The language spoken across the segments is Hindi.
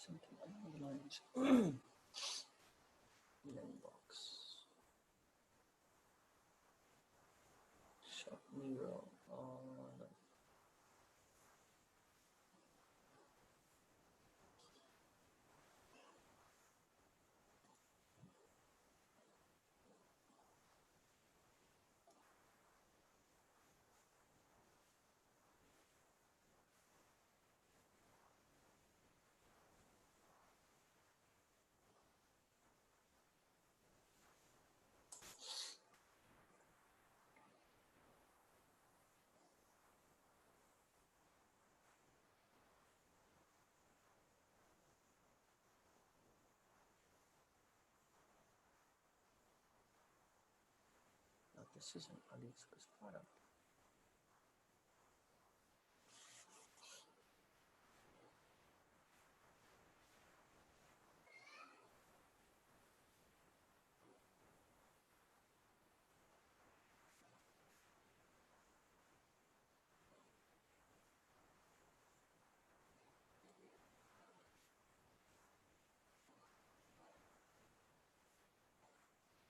Something along the lines. Inbox. Shop Miro. No. This is an AliExpress product.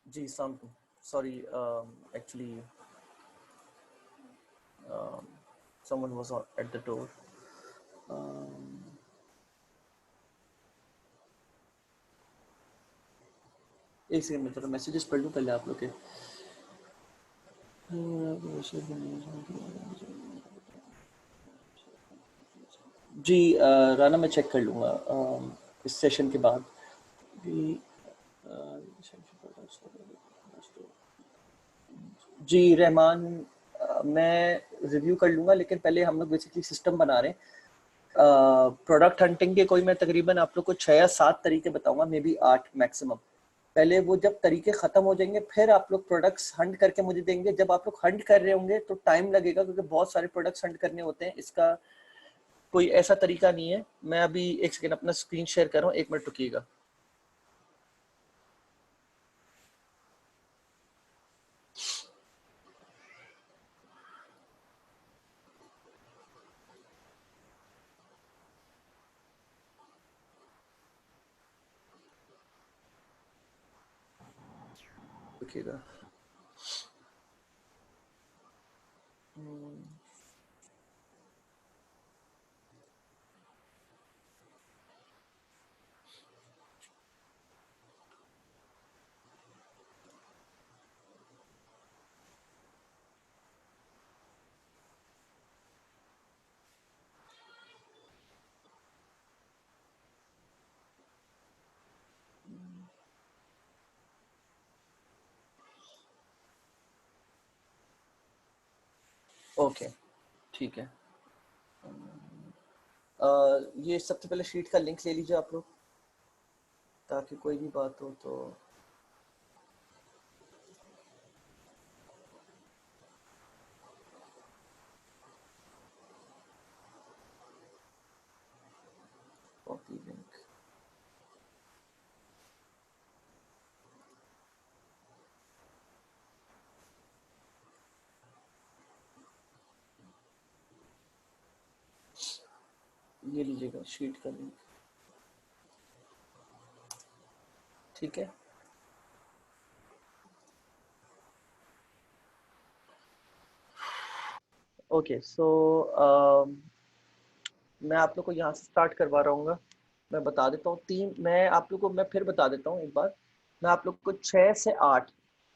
Gee, sorry, actually, someone was at the door. एक सेकंड में थोड़ा मैसेजेस पढ़ लूँ पहले आप लोग के। जी राना, मैं चेक कर लूँगा इस सेशन के बाद। जी रहमान, मैं रिव्यू कर लूँगा, लेकिन पहले हम लोग बेसिकली सिस्टम बना रहे हैं। प्रोडक्ट हंटिंग के कोई मैं तकरीबन आप लोग को 6 या 7 तरीके बताऊंगा, मे बी 8 मैक्सिमम। पहले वो जब तरीके खत्म हो जाएंगे फिर आप लोग प्रोडक्ट्स हंट करके मुझे देंगे। जब आप लोग हंट कर रहे होंगे तो टाइम लगेगा, क्योंकि बहुत सारे प्रोडक्ट्स हंट करने होते हैं। इसका कोई ऐसा तरीका नहीं है। मैं अभी एक सेकेंड अपना स्क्रीन शेयर कर रहा हूँ, 1 मिनट रुकिएगा। रुकिएगा। ओके, ठीक है। ये सबसे पहले शीट का लिंक ले लीजिए आप लोग, ताकि कोई भी बात हो तो। Copy link. ये लीजिएगा शीट का लिंक, ठीक है। ओके सो मैं आप लोग को यहाँ से स्टार्ट करवा रहा हूँ। मैं बता देता हूँ तीन, मैं आप लोग को मैं फिर बता देता हूँ एक बार। मैं आप लोग को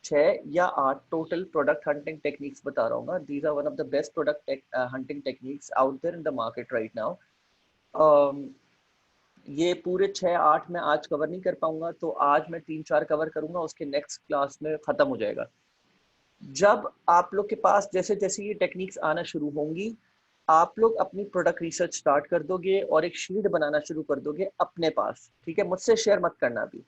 6 या 8 टोटल प्रोडक्ट हंटिंग टेक्निक्स बता रहा हूँ। These are one of the best product hunting techniques out there in the market right now. ये पूरे 6-8 मैं आज कवर नहीं कर पाऊंगा, तो आज मैं 3-4 कवर करूंगा, उसके नेक्स्ट क्लास में खत्म हो जाएगा। जब आप लोग के पास जैसे जैसे ये टेक्निक्स आना शुरू होंगी, आप लोग अपनी प्रोडक्ट रिसर्च स्टार्ट कर दोगे और एक शीट बनाना शुरू कर दोगे अपने पास, ठीक है? मुझसे शेयर मत करना अभी।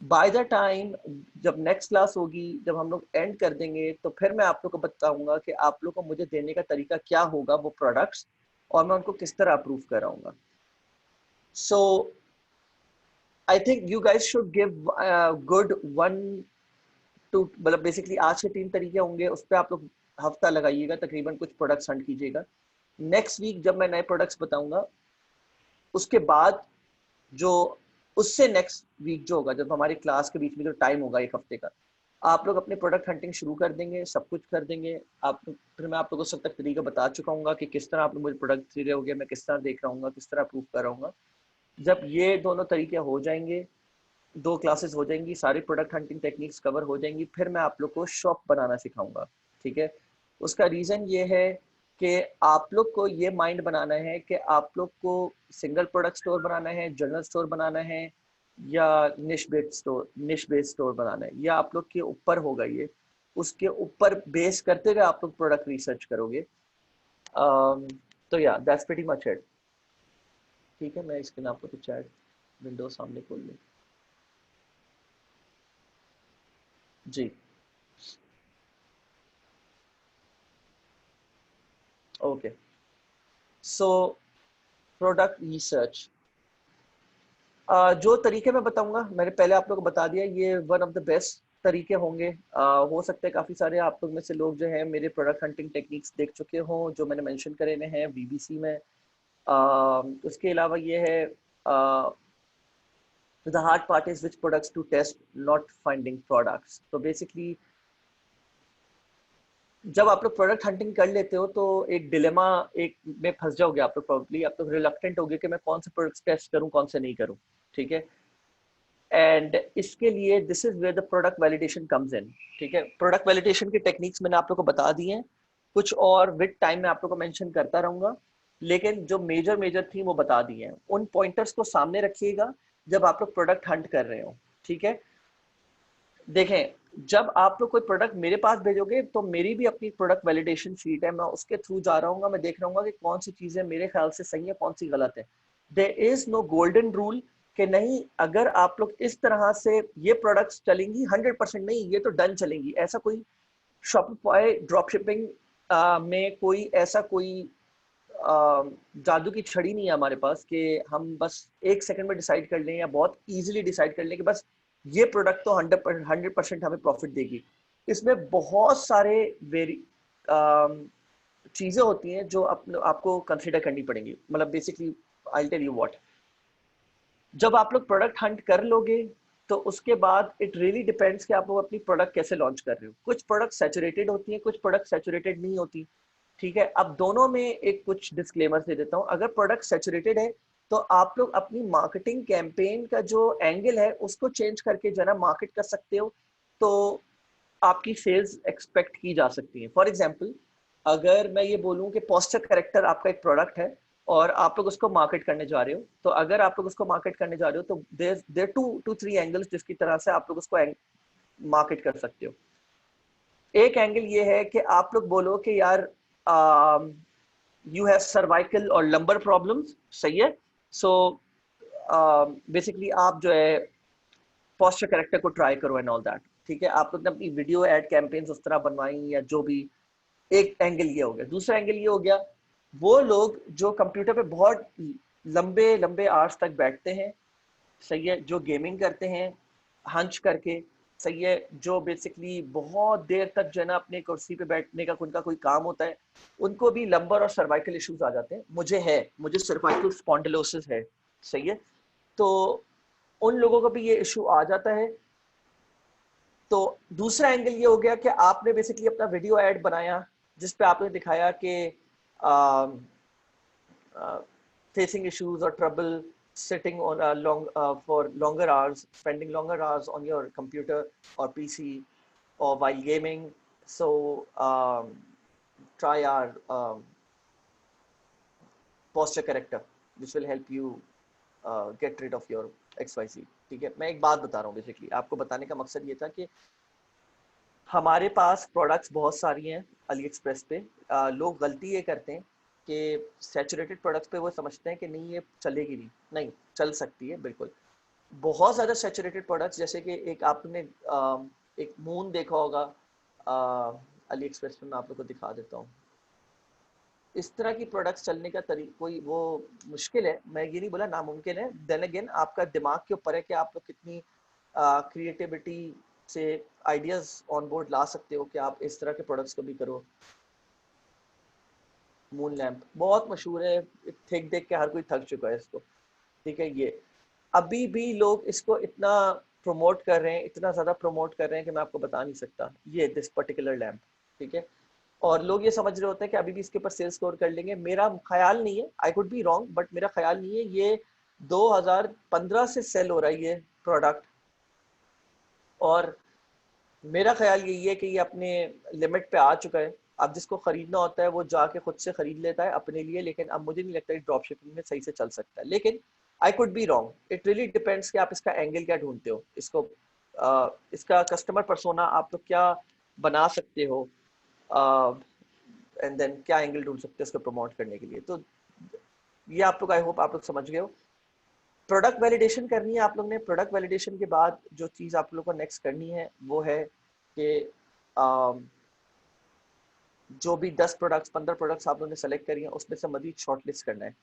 बाय द टाइम जब नेक्स्ट क्लास होगी, जब हम लोग एंड कर देंगे, तो फिर मैं आप लोग को बताऊंगा कि आप लोग को मुझे देने का तरीका क्या होगा वो प्रोडक्ट्स, और मैं उनको किस तरह अप्रूव कराऊंगा। So I think you guys should give good 1 to मतलब बेसिकली आज के 3 तरीके होंगे, उस पर आप लोग हफ्ता लगाइएगा, तकरीबन कुछ प्रोडक्ट्स हंट कीजिएगा। नेक्स्ट वीक जब मैं नए प्रोडक्ट्स बताऊंगा, उसके बाद जो उससे नेक्स्ट वीक जो होगा, जब हमारी क्लास के बीच में जो टाइम होगा 1 हफ्ते का, आप लोग अपनी प्रोडक्ट हंटिंग शुरू कर देंगे, सब कुछ कर देंगे। आप फिर मैं आप लोगों को सब तक तरीका बता चुका हूँ कि किस तरह आप लोग मुझे प्रोडक्ट दे रहे होगे, मैं किस तरह देख रहा हूँ, किस तरह अप्रूव कर रहा हूँ। जब ये दोनों तरीके हो जाएंगे, 2 क्लासेस हो जाएंगी, सारी प्रोडक्ट हंटिंग टेक्निक्स कवर हो जाएंगी, फिर मैं आप लोग को शॉप बनाना सिखाऊंगा, ठीक है? उसका रीज़न ये है कि आप लोग को ये माइंड बनाना है कि आप लोग को सिंगल प्रोडक्ट स्टोर बनाना है, जनरल स्टोर बनाना है, या निश बेस्ड स्टोर बनाना है, या आप लोग के ऊपर होगा ये, उसके ऊपर बेस करते हुए आप लोग प्रोडक्ट रिसर्च करोगे। तो या दैट्स प्रीटी मच इट। ठीक है, मैं इसके लिए आप लोग को चैट विंडो सामने खोल लूँ। जी, ओके। सो प्रोडक्ट रिसर्च, जो तरीके मैं बताऊंगा, मैंने पहले आप लोगों को बता दिया, ये वन ऑफ द बेस्ट तरीके होंगे। हो सकता है काफ़ी सारे आप लोग में से लोग जो हैं मेरे प्रोडक्ट हंटिंग टेक्निक्स देख चुके हों, जो मैंने मेंशन करे हुए हैं बीबीसी में। उसके अलावा ये है, the hard part is which products to test, not finding products. तो बेसिकली जब आप लोग प्रोडक्ट हंटिंग कर लेते हो, तो एक डिलेमा एक में फंस जाओगे आप लोग, प्रॉब्ली आप लोग रिलक्टेंट होगे कि मैं कौन से प्रोडक्ट्स टेस्ट करूं, कौन से नहीं करूं, ठीक है? एंड इसके लिए this is where the product validation comes in, ठीक है? प्रोडक्ट वैलिडेशन की टेक्निक्स मैंने आप लोग को बता दी हैं, कुछ और विद टाइम मैं आप लोग को मेंशन करता रहूंगा, लेकिन जो मेजर मेजर थी वो बता दी हैं। उन पॉइंटर्स को सामने रखिएगा जब आप लोग प्रोडक्ट हंट कर रहे हो, ठीक है? देखें, जब आप लोग कोई प्रोडक्ट मेरे पास भेजोगे, तो मेरी भी अपनी प्रोडक्ट वैलिडेशन शीट है, मैं उसके थ्रू जा रहा हूँ, मैं देख रहा हूँ कि कौन सी चीजें मेरे ख्याल से सही है, कौन सी गलत है। There is no golden rule कि नहीं, अगर आप लोग इस तरह से ये प्रोडक्ट्स चलेंगी 100% नहीं, ये तो डन चलेंगी, ऐसा कोई शॉपिफाई ड्रॉप शिपिंग में कोई ऐसा कोई जादू की छड़ी नहीं है हमारे पास कि हम बस 1 सेकंड में डिसाइड कर लें, या बहुत इजीली डिसाइड कर लें कि बस ये प्रोडक्ट तो 100% हमें प्रॉफिट देगी। इसमें बहुत सारे वेरी चीज़ें होती हैं जो आपको कंसिडर करनी पड़ेंगी। मतलब basically I tell you what, जब आप लोग प्रोडक्ट हंट कर लोगे, तो उसके बाद इट रियली डिपेंड्स कि आप लोग अपनी प्रोडक्ट कैसे लॉन्च कर रहे हो। कुछ प्रोडक्ट सैचुरेटेड होती हैं, कुछ प्रोडक्ट सैचुरेटेड नहीं होती, ठीक है? अब दोनों में एक कुछ डिस्क्लेमर दे देता हूँ। अगर प्रोडक्ट सैचुरेटेड है, तो आप लोग अपनी मार्केटिंग कैंपेन का जो एंगल है उसको चेंज करके जना मार्केट कर सकते हो, तो आपकी सेल्स एक्सपेक्ट की जा सकती है। फॉर एग्जाम्पल, अगर मैं ये बोलूँ कि पोस्टर करेक्टर आपका एक प्रोडक्ट है और आप लोग उसको मार्केट करने जा रहे हो, तो अगर आप लोग उसको मार्केट करने जा रहे हो, तो देयर 2 to 3 एंगल्स जिसकी तरह से आप लोग उसको मार्केट कर सकते हो। एक एंगल ये है कि आप लोग बोलो कि यार यू हैव सर्वाइकल और लंबर प्रॉब्लम्स, सही है? सो बेसिकली आप जो है पोस्टर करेक्टर को ट्राई करो एंड ऑल दैट, ठीक है? आप लोग ने अपनी वीडियो एड कैंपेन्स उस तरह बनवाई, या जो भी। एक एंगल ये हो गया। दूसरा एंगल ये हो गया, वो लोग जो कंप्यूटर पे बहुत लंबे लंबे आवर्स तक बैठते हैं, सही है, जो गेमिंग करते हैं हंच करके, सही है, जो बेसिकली बहुत देर तक जो है ना अपने कुर्सी पे बैठने का उनका कोई काम होता है, उनको भी लंबर और सर्वाइकल इश्यूज आ जाते हैं। मुझे सर्वाइकल स्पॉन्डिलोसिस है, सही है? तो उन लोगों को भी ये इशू आ जाता है। तो दूसरा एंगल ये हो गया कि आपने बेसिकली अपना वीडियो ऐड बनाया, जिस पे आपने दिखाया कि facing issues or trouble sitting on a for longer hours, spending longer hours on your computer or PC or while gaming. So try our posture corrector, which will help you get rid of your XYZ. ठीक है, मैं एक बात बता रहा हूँ, बेसिकली आपको बताने का मकसद ये था कि हमारे पास प्रोडक्ट्स बहुत सारी हैं अली एक्सप्रेस पे। लोग गलती ये करते हैं कि सैचुरेटेड प्रोडक्ट्स पे वो समझते हैं कि नहीं ये चलेगी नहीं, नहीं चल सकती है बिल्कुल। बहुत ज़्यादा सैचुरेटेड प्रोडक्ट्स, जैसे कि एक आपने एक मून देखा होगा अली एक्सप्रेस पे, मैं आप लोग को दिखा देता हूँ। इस तरह की प्रोडक्ट्स चलने का कोई वो मुश्किल है, मैं ये नहीं बोला नामुमकिन है। देन अगेन आपका दिमाग के ऊपर है कि आप लोग कितनी क्रिएटिविटी से आइडियाज ऑन बोर्ड ला सकते हो कि आप इस तरह के प्रोडक्ट्स को भी करो। मून लैंप बहुत मशहूर है, देख देख के हर कोई थक चुका है इसको, ठीक है। ये अभी भी लोग इसको इतना प्रमोट कर रहे हैं, इतना ज़्यादा प्रमोट कर रहे हैं कि मैं आपको बता नहीं सकता। ये दिस पर्टिकुलर लैंप, ठीक है। और लोग ये समझ रहे होते हैं कि अभी भी इसके ऊपर सेल स्कोर कर लेंगे। मेरा ख्याल नहीं है, I could be wrong, but मेरा ख्याल नहीं है। ये 2015 से सेल हो रहा है ये प्रोडक्ट, और मेरा ख्याल यही है कि ये अपने लिमिट पे आ चुका है। अब जिसको खरीदना होता है वो जाके खुद से खरीद लेता है अपने लिए, लेकिन अब मुझे नहीं लगता ड्रॉप शिपिंग में सही से चल सकता है। लेकिन I could be wrong, it really depends कि आप इसका एंगल क्या ढूंढते हो, इसको इसका कस्टमर पर्सोना आप लोग क्या बना सकते हो, एंड देन क्या एंगल ढूंढ सकते हो इसको प्रमोट करने के लिए। तो ये आप लोग, आई होप आप लोग समझ गए हो। प्रोडक्ट वैलिडेशन करनी है आप लोग ने। प्रोडक्ट वैलिडेशन के बाद जो चीज़ आप लोग को नेक्स्ट करनी है वो है कि जो भी 10 प्रोडक्ट्स 15 प्रोडक्ट्स आप लोगों ने सेलेक्ट करी हैं उसमें से मजीद शॉर्टलिस्ट करना है।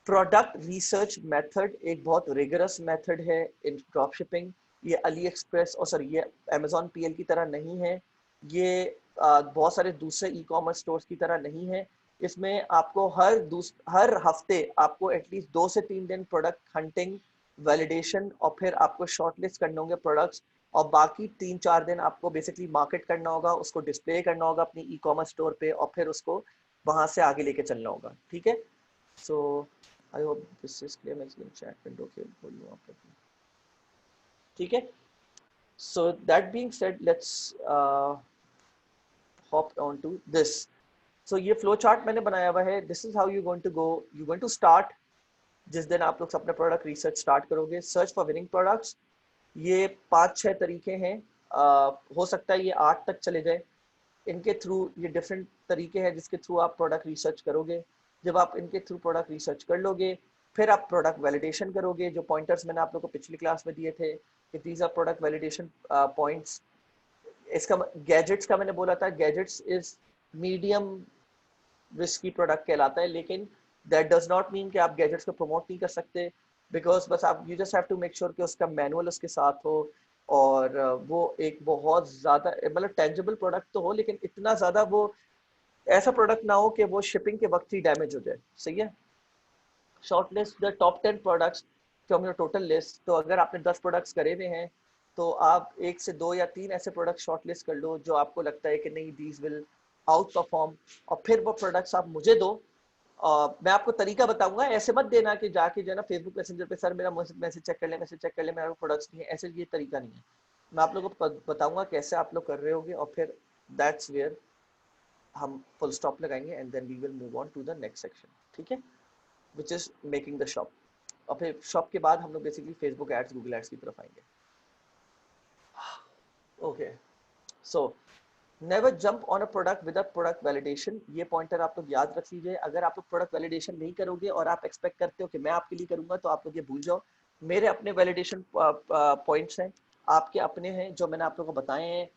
प्रोडक्ट रिसर्च मेथड एक बहुत रिगरस मेथड है इन ड्रॉप शिपिंग। ये अली एक्सप्रेस और सॉरी ये अमेजॉन PL की तरह नहीं है, ये बहुत सारे दूसरे ई कॉमर्स स्टोर्स की तरह नहीं है। इसमें आपको हर हफ्ते आपको एटलीस्ट 2 से 3 दिन प्रोडक्ट हंटिंग, वैलिडेशन और फिर आपको शॉर्टलिस्ट करने होंगे प्रोडक्ट्स, और बाकी 3-4 दिन आपको बेसिकली मार्केट करना होगा, उसको डिस्प्ले करना होगा अपनी ई कॉमर्स स्टोर पे, और फिर उसको वहां से आगे लेके चलना होगा, ठीक है। So I hope this is clear. मैं इसमें चैट विंडो के बोल लूँ आप लोग, ठीक है। So that being said, let's hop on to this. So ये फ्लो चार्ट मैंने बनाया हुआ है। This is how you going to go, you going to start. जिस दिन आप लोग अपना प्रोडक्ट रिसर्च स्टार्ट करोगे, सर्च फॉर विनिंग प्रोडक्ट्स, ये 5-6 तरीके हैं, हो सकता है ये 8 तक चले जाए। इनके थ्रू ये डिफरेंट तरीके हैं जिसके थ्रू आप प्रोडक्ट रिसर्च करोगे। जब आप इनके थ्रू प्रोडक्ट रिसर्च कर लोगे, फिर आप प्रोडक्ट वैलिडेशन करोगे। जो पॉइंटर्स मैंने आप लोग को पिछली क्लास में दिए थे कि these are product validation points. इसका गैजेट्स का मैंने बोला था, gadgets is medium risky product कहलाता है, लेकिन दैट डज नॉट मीन कि आप गैजेट्स को प्रमोट नहीं कर सकते, बिकॉज बस आप you just have to make sure कि उसका मैनुअल उसके साथ हो, और वो एक बहुत ज़्यादा मतलब टेंजिबल प्रोडक्ट तो हो, लेकिन इतना ज़्यादा वो ऐसा प्रोडक्ट ना हो कि वो शिपिंग के वक्त ही डैमेज हो जाए, सही है। Short list the top 10 products from your total list. तो अगर आपने 10 प्रोडक्ट्स करे हुए हैं तो आप 1 से 2 या 3 ऐसे प्रोडक्ट शॉर्ट लिस्ट कर लो जो आपको लगता है कि नहीं दीज विल आउट परफॉर्म, और फिर वो प्रोडक्ट्स आप मुझे दो। मैं आपको तरीका बताऊंगा, ऐसे मत देना कि जाके जो है ना फेसबुक मैसेंजर पे सर मेरा मैसेज चेक कर ले, मैसेज चेक कर ले, मेरा प्रोडक्ट्स नहीं है, ऐसे ये तरीका नहीं है। मैं आप लोगों को बताऊंगा कैसे आप लोग कर रहे होगे, और फिर दैट्स वेयर हम फुल स्टॉप लगाएंगे, and then we will move on to the next section, ठीक है, which is making the shop. और फिर शॉप के बाद हम लोग basically Facebook ads, Google ads की तरफ आएंगे। Okay, so never jump on a product with a product validation. ये पॉइंटर आप लोग याद रख लीजिए। अगर आप लोग प्रोडक्ट वैलिडेशन नहीं करोगे और आप एक्सपेक्ट करते हो कि मैं आपके लिए करूंगा, तो आप लोग ये भूल जाओ। मेरे अपने वैलिडेशन पॉइंट्स हैं, आपके अपने हैं जो मैंने आप लोगों को बताए हैं।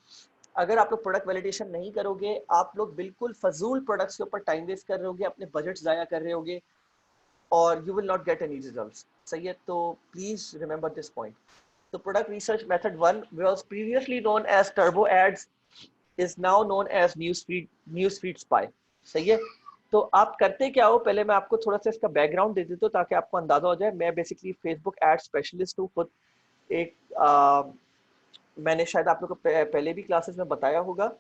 अगर आप लोग प्रोडक्ट वैलिडेशन नहीं करोगे, आप लोग बिल्कुल फजूल प्रोडक्ट्स के ऊपर टाइम वेस्ट कर रहे होगे, अपने बजट ज़ाया कर रहे होगे, और you will not get any results, सही है। तो प्लीज रिमेंबर दिस पॉइंट। तो product research method 1 was previously known as turbo ads, is now known as newsfeed spy, सही है। तो आप करते क्या हो, पहले मैं आपको थोड़ा सा इसका बैकग्राउंड दे देता हूँ ताकि आपको अंदाजा हो जाए। मैं बेसिकली फेसबुक एड स्पेशलिस्ट हूँ खुद। एक मैंने शायद आप लोग को पहले भी क्लासेस में बताया होगा,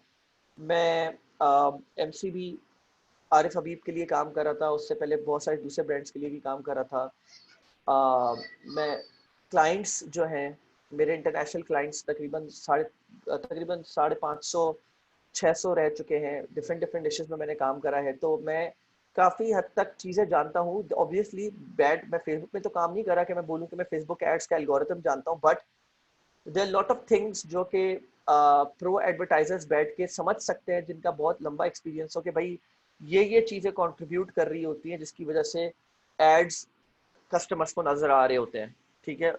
मैं MCB आरिफ हबीब के लिए काम कर रहा था, उससे पहले बहुत सारे दूसरे ब्रांड्स के लिए भी काम कर रहा था। मैं क्लाइंट्स जो हैं मेरे, इंटरनेशनल क्लाइंट्स तकरीबन 550 600 रह चुके हैं। डिफरेंट डिफरेंट डिशेस में मैंने काम करा है, तो मैं काफ़ी हद तक चीज़ें जानता हूँ। ऑब्वियसली मैं फेसबुक में तो काम नहीं करा कि मैं बोलूँ कि मैं फेसबुक एड्स का एल्गोरिथम जानता हूँ, but there lot of things जो कि प्रो एडवर्टाइजर्स बैठ के समझ सकते हैं, जिनका बहुत लंबा एक्सपीरियंस हो कि भाई ये चीज़ें कंट्रीब्यूट कर रही होती हैं जिसकी वजह से एड्स कस्टमर्स को नजर आ रहे होते हैं। ठीक है,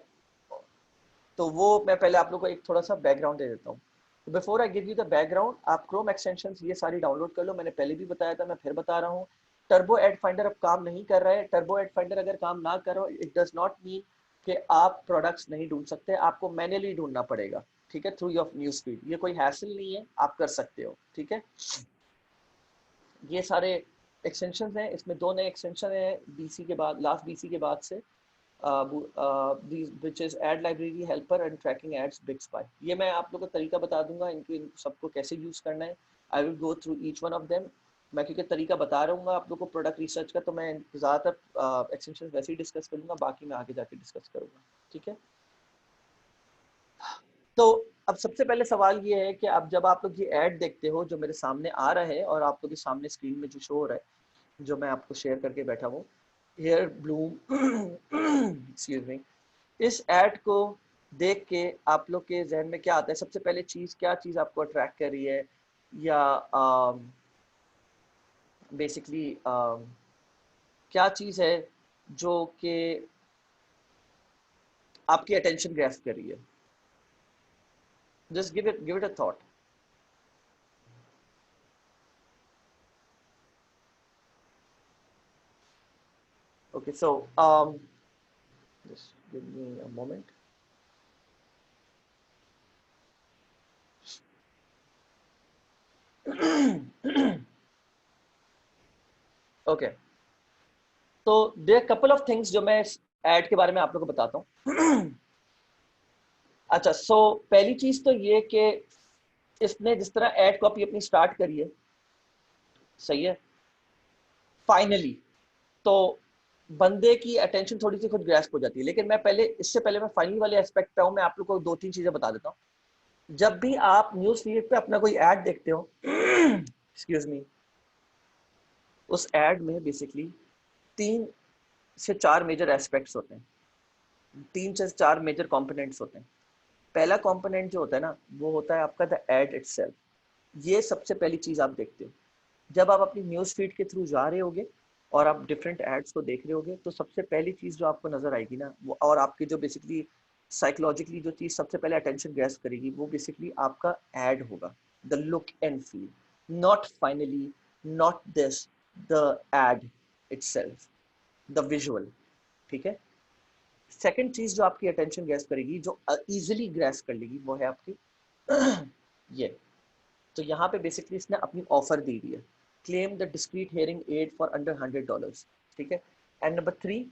तो वो मैं पहले आप लोग को एक थोड़ा सा बैकग्राउंड दे देता हूँ। Before I give you the background, आप क्रोम एक्सटेंशन ये सारी डाउनलोड कर लो। मैंने पहले भी बताया था, मैं फिर बता रहा हूँ। टर्बो एड फाइंडर अब काम नहीं कर रहा है। टर्बो एड फाइंडर अगर काम ना करो, इट डज नॉट मीन कि आप प्रोडक्ट्स नहीं ढूंढ सकते, आपको मैनुअली ढूंढना पड़ेगा। ठीक है, थ्रू योर न्यूज फीड। ये कोई हैसल नहीं है, आप कर सकते हो। ठीक है, ये सारे एक्सटेंशन हैं। इसमें दो नए एक्सटेंशन हैं बीसी के बाद, लास्ट बीसी के बाद से, which is ad library helper and tracking ads big spy। ये मैं आप लोगों को तरीका बता दूंगा इन सबको कैसे यूज करना है। I will go through each one of them. मैं क्योंकि तरीका बता रहा हूँ आप लोगों को प्रोडक्ट रिसर्च का, तो मैं ज़्यादातर एक्सटेंशन वैसे ही डिस्कस करूंगा, बाकी मैं आगे जाके डिस्कस करूंगा। ठीक है, तो अब सबसे पहले सवाल ये है कि अब जब आप लोग ये ऐड देखते हो जो मेरे सामने आ रहा है, और आप लोग के सामने स्क्रीन में जो शो हो रहा है, जो मैं आपको शेयर करके बैठा हूँ, हेयर ब्लूम एक्सक्यूज मी, इस ऐड को देख के आप लोग के जहन में क्या आता है? सबसे पहले चीज, क्या चीज आपको अट्रैक्ट कर रही है, या बेसिकली क्या चीज है जो कि आपकी अटेंशन ग्रैस्प कर रही है? Just give it a thought. Okay, so just give me a moment. Okay, तो देयर कपल ऑफ थिंग्स जो मैं इस ऐड के बारे में आप लोगों को बताता हूँ। अच्छा, सो पहली चीज तो ये कि इसने जिस तरह ऐड कॉपी अपनी स्टार्ट करी है, सही है, फाइनली तो बंदे की अटेंशन थोड़ी सी खुद ग्रैस्प हो जाती है। लेकिन मैं पहले, इससे पहले मैं फाइनली वाले एस्पेक्ट पे हूँ, मैं आप लोग को दो तीन चीजें बता देता हूँ। जब भी आप न्यूज फीड पे अपना कोई ऐड देखते हो, एक्सक्यूज मी, उस ऐड में बेसिकली 3 से 4 मेजर एस्पेक्ट्स होते हैं, 3 से 4 मेजर कंपोनेंट्स होते हैं। पहला कंपोनेंट जो होता है ना, वो होता है आपका द एड इटसेल्फ। ये सबसे पहली चीज आप देखते हो जब आप अपनी न्यूज फीड के थ्रू जा रहे होगे और आप डिफरेंट एड्स को देख रहे होगे। तो सबसे पहली चीज जो आपको नजर आएगी ना, वो, और आपकी जो बेसिकली साइकोलॉजिकली जो चीज सबसे पहले अटेंशन ग्रैस्प करेगी, वो बेसिकली आपका एड होगा। The look and feel, not finally, not this, the ad itself, the visual. ठीक है, सेकंड चीज जो आपकी अटेंशन ग्रैस्प करेगी, जो इजीली ग्रैस्प कर लेगी, वो है आपकी ये। तो यहाँ पे बेसिकली इसने अपनी ऑफर दी हुई है, claim the discrete hearing aid for under $100। ठीक है, एंड नंबर 3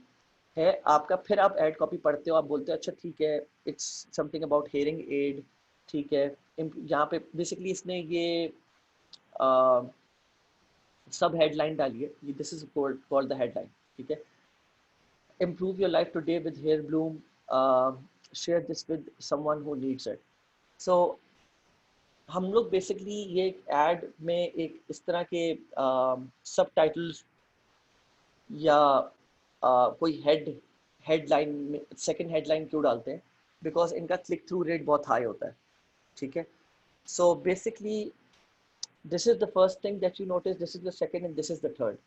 है आपका, फिर आप एड कॉपी पढ़ते हो, आप बोलते हो अच्छा ठीक है, it's something about hearing aid. ठीक है, यहाँ पे बेसिकली इसने ये सब हेडलाइन डाली है, ये this is called the headline. ठीक है, improve your life today with hair bloom, share this with someone who needs it। so हम लोग बेसिकली ये एड में एक इस तरह के सब टाइटल्स या कोई हेडलाइन में सेकंड हेडलाइन क्यों डालते हैं? बिकॉज इनका क्लिक थ्रू रेट बहुत हाई होता है। ठीक है, so basically this is the first thing that you notice, this is the second and this is the third.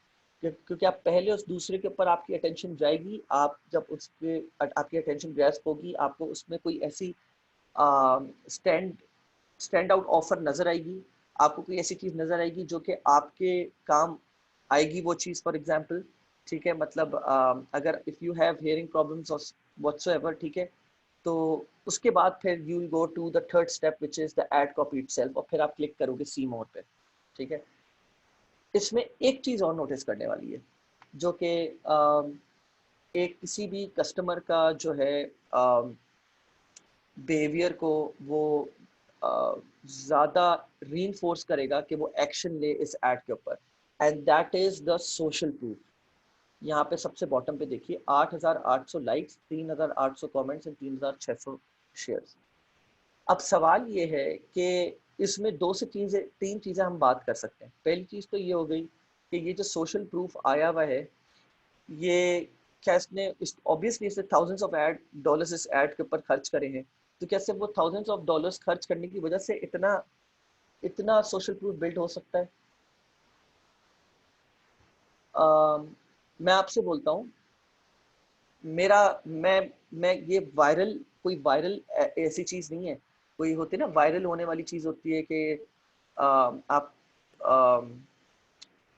क्योंकि आप पहले उस दूसरे के ऊपर आपकी अटेंशन जाएगी, आप जब उस पर आपकी अटेंशन ग्रैस्प होगी, आपको उसमें कोई ऐसी स्टैंड स्टैंड आउट ऑफर नजर आएगी, आपको कोई ऐसी चीज नजर आएगी जो कि आपके काम आएगी वो चीज। फॉर एग्जांपल, ठीक है, मतलब अगर if you have hearing problems और व्हाटसोएवर, ठीक है, तो उसके बाद फिर you will go to the third step which is the ad copy itself, और फिर आप क्लिक करोगे सी मोर पे। ठीक है, इसमें एक चीज और नोटिस करने वाली है, जो कि एक किसी भी कस्टमर का जो है बिहेवियर को वो ज़्यादा रीइंफोर्स करेगा कि वो एक्शन ले इस ऐड के ऊपर। And that is the social proof. यहाँ पे सबसे बॉटम पे देखिए 8,800 लाइक्स, 3,800 कमेंट्स एंड 3,600 शेयर्स। अब सवाल ये है कि इसमें तीन चीजें हम बात कर सकते हैं। पहली चीज तो ये हो गई कि ये जो सोशल प्रूफ आया हुआ है, ये क्या इसने ऑब्वियसली इसने थाउजेंड्स ऑफ डॉलर्स इस एड के ऊपर खर्च करे हैं, तो क्या सिर्फ वो थाउजेंड्स ऑफ डॉलर्स खर्च करने की वजह से इतना इतना सोशल प्रूफ बिल्ड हो सकता है? मैं आपसे बोलता हूँ, मेरा मैं ये कोई वायरल ऐसी चीज नहीं है। कोई होती है ना वायरल होने वाली चीज होती है कि आप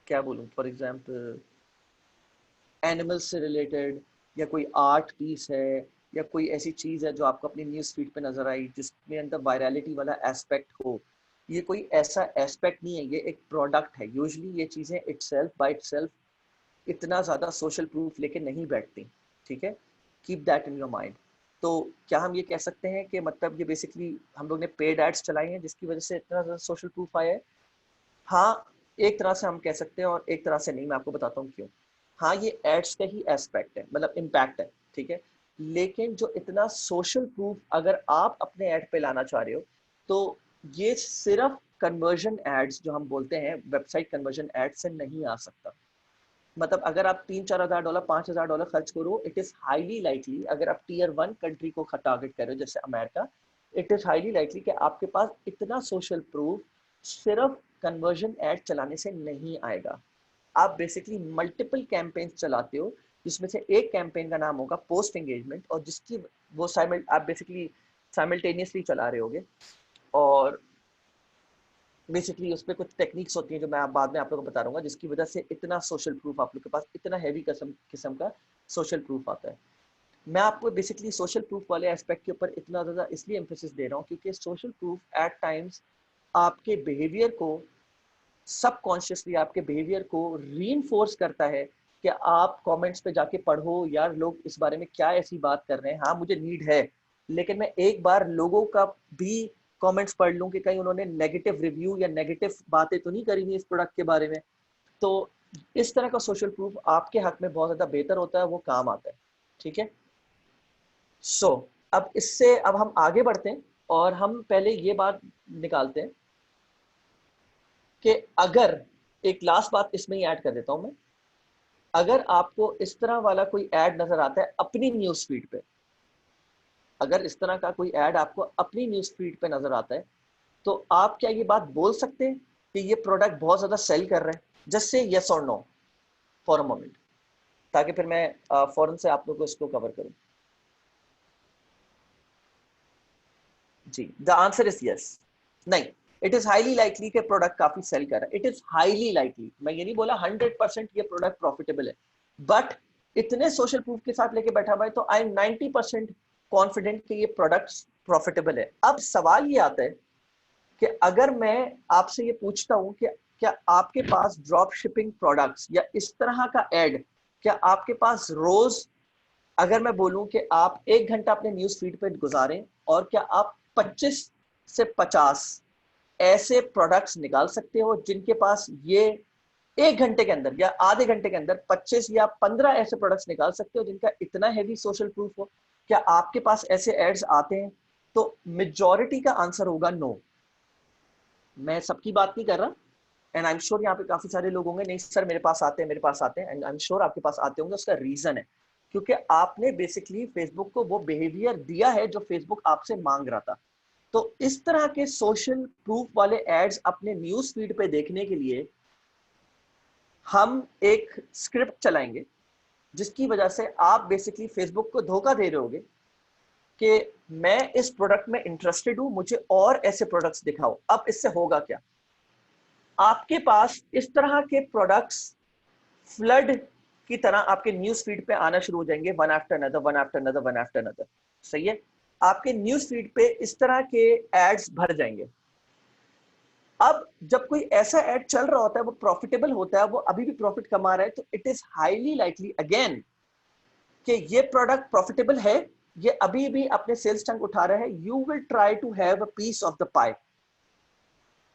क्या बोलूं, फॉर एग्जांपल एनिमल्स से रिलेटेड, या कोई आर्ट पीस है, या कोई ऐसी चीज है जो आपको अपनी न्यूज फीड पे नजर आई जिसमें अंदर वायरलिटी वाला एस्पेक्ट हो। ये कोई ऐसा एस्पेक्ट नहीं है, ये एक प्रोडक्ट है। यूजुअली ये चीजें इटसेल्फ बाय इटसेल्फ इतना ज़्यादा सोशल प्रूफ लेके नहीं बैठती, ठीक है? Keep that in your mind. तो क्या हम ये कह सकते हैं कि मतलब ये बेसिकली हम लोग ने पेड एड्स चलाई हैं जिसकी वजह से इतना ज़्यादा सोशल प्रूफ आया है? हाँ, एक तरह से हम कह सकते हैं और एक तरह से नहीं। मैं आपको बताता हूँ क्यों। हाँ, ये एड्स का ही एस्पेक्ट है, मतलब इम्पैक्ट है, ठीक है? लेकिन जो इतना सोशल प्रूफ अगर आप अपने ऐड पे लाना चाह रहे हो, तो ये सिर्फ कन्वर्जन एड्स जो हम बोलते हैं, वेबसाइट कन्वर्जन एड से नहीं आ सकता। मतलब अगर आप 3-4 हज़ार डॉलर, 5 हज़ार डॉलर खर्च करो, इट इज हाईली लाइकली, अगर आप टीयर 1 कंट्री को टारगेट कर रहे हो जैसे America, it is highly likely कि आपके पास इतना सोशल प्रूफ सिर्फ कन्वर्जन एड चलाने से नहीं आएगा। आप बेसिकली मल्टीपल कैंपेन्स चलाते हो, जिसमें से एक कैंपेन का नाम होगा पोस्ट एंगेजमेंट, और जिसकी वो आप बेसिकली साइमल्टेनियसली चला रहे होगे। और बेसिकली उस पर कुछ टेक्निक्स होती हैं जो मैं आप बाद में आप लोगों को बता दूंगा, जिसकी वजह से इतना सोशल प्रूफ आप लोग के पास, इतना हैवी किस्म का सोशल प्रूफ आता है। मैं आपको बेसिकली सोशल प्रूफ वाले एस्पेक्ट के ऊपर इतना ज़्यादा इसलिए एम्फेसिस दे रहा हूँ क्योंकि सोशल प्रूफ एट टाइम्स आपके बिहेवियर को, सबकॉन्शियसली आपके बिहेवियर को रीइंफोर्स करता है कि आप कमेंट्स पे जाके पढ़ो, यार लोग इस बारे में क्या ऐसी बात कर रहे हैं। हाँ, मुझे नीड है, लेकिन मैं एक बार लोगों का भी कमेंट्स पढ़ लूं कि कहीं उन्होंने नेगेटिव रिव्यू या नेगेटिव बातें तो नहीं करी हुई इस प्रोडक्ट के बारे में। तो इस तरह का सोशल प्रूफ आपके हक में बहुत ज़्यादा बेहतर होता है, वो काम आता है, ठीक है? सो अब हम आगे बढ़ते हैं और हम पहले ये बात निकालते हैं कि अगर, एक लास्ट बात इसमें ही ऐड कर देता हूं मैं, अगर आपको इस तरह वाला कोई ऐड नजर आता है अपनी न्यूज फीड पे, अगर इस तरह का कोई ऐड आपको अपनी न्यूज फीड पे नजर आता है, तो आप क्या ये बात बोल सकते हैं कि ये प्रोडक्ट बहुत ज्यादा सेल कर रहे हैं? जस्ट से यस और नो फॉर अ मोमेंट, ताकि फिर मैं फौरन से आप लोगों को इसको कवर करूं। जी, द आंसर इज यस। नहीं, इट इज हाईली लाइकली कि प्रोडक्ट काफी सेल कर रहा है। इट इज हाईली लाइकली, मैं ये नहीं बोला 100% ये प्रोडक्ट प्रॉफिटेबल है, बट इतने सोशल प्रूफ के साथ लेके बैठा हुआ है तो आई एम 90% कॉन्फिडेंट कि ये प्रोडक्ट प्रॉफिटेबल है। अब सवाल ये आता है कि अगर मैं आपसे ये पूछता हूं कि क्या आपके पास ड्रॉप शिपिंग प्रोडक्ट्स या इस तरह का एड, क्या आपके पास रोज, अगर मैं बोलूं कि आप 1 घंटा अपने न्यूज फीड पे गुजारें और क्या आप 25 से 50 ऐसे प्रोडक्ट्स निकाल सकते हो जिनके पास ये 1 घंटे के अंदर या आधे घंटे के अंदर 25 या 15 ऐसे प्रोडक्ट्स निकाल सकते हो जिनका इतना हैवी सोशल प्रूफ हो? क्या आपके पास ऐसे एड्स आते हैं? तो मेजॉरिटी का आंसर होगा नो। मैं सबकी बात नहीं कर रहा, एंड आई एम श्योर यहाँ पे काफी सारे लोग होंगे, नहीं सर मेरे पास आते हैं, मेरे पास आते हैं, एंड आई एम श्योर आपके पास आते होंगे। उसका रीजन है क्योंकि आपने बेसिकली फेसबुक को वो बिहेवियर दिया है जो फेसबुक आपसे मांग रहा था। तो इस तरह के सोशल प्रूफ वाले एड्स अपने न्यूज फीड पे देखने के लिए हम एक स्क्रिप्ट चलाएंगे जिसकी वजह से आप बेसिकली फेसबुक को धोखा दे रहे होगे कि मैं इस प्रोडक्ट में इंटरेस्टेड हूं, मुझे और ऐसे प्रोडक्ट्स दिखाओ। अब इससे होगा क्या? आपके पास इस तरह के प्रोडक्ट्स फ्लड की तरह आपके न्यूज फीड पे आना शुरू हो जाएंगे, one after another, one after another, one after another. सही है? आपके न्यूज फीड पे इस तरह के एड्स भर जाएंगे। अब जब कोई ऐसा एड चल रहा होता है, वो प्रॉफिटेबल होता है, वो अभी भी प्रॉफिट कमा रहा है, तो it is highly likely again कि ये प्रोडक्ट प्रॉफिटेबल है, ये अभी भी अपने सेल्स टंक उठा रहा है। You will try to have a piece of the pie.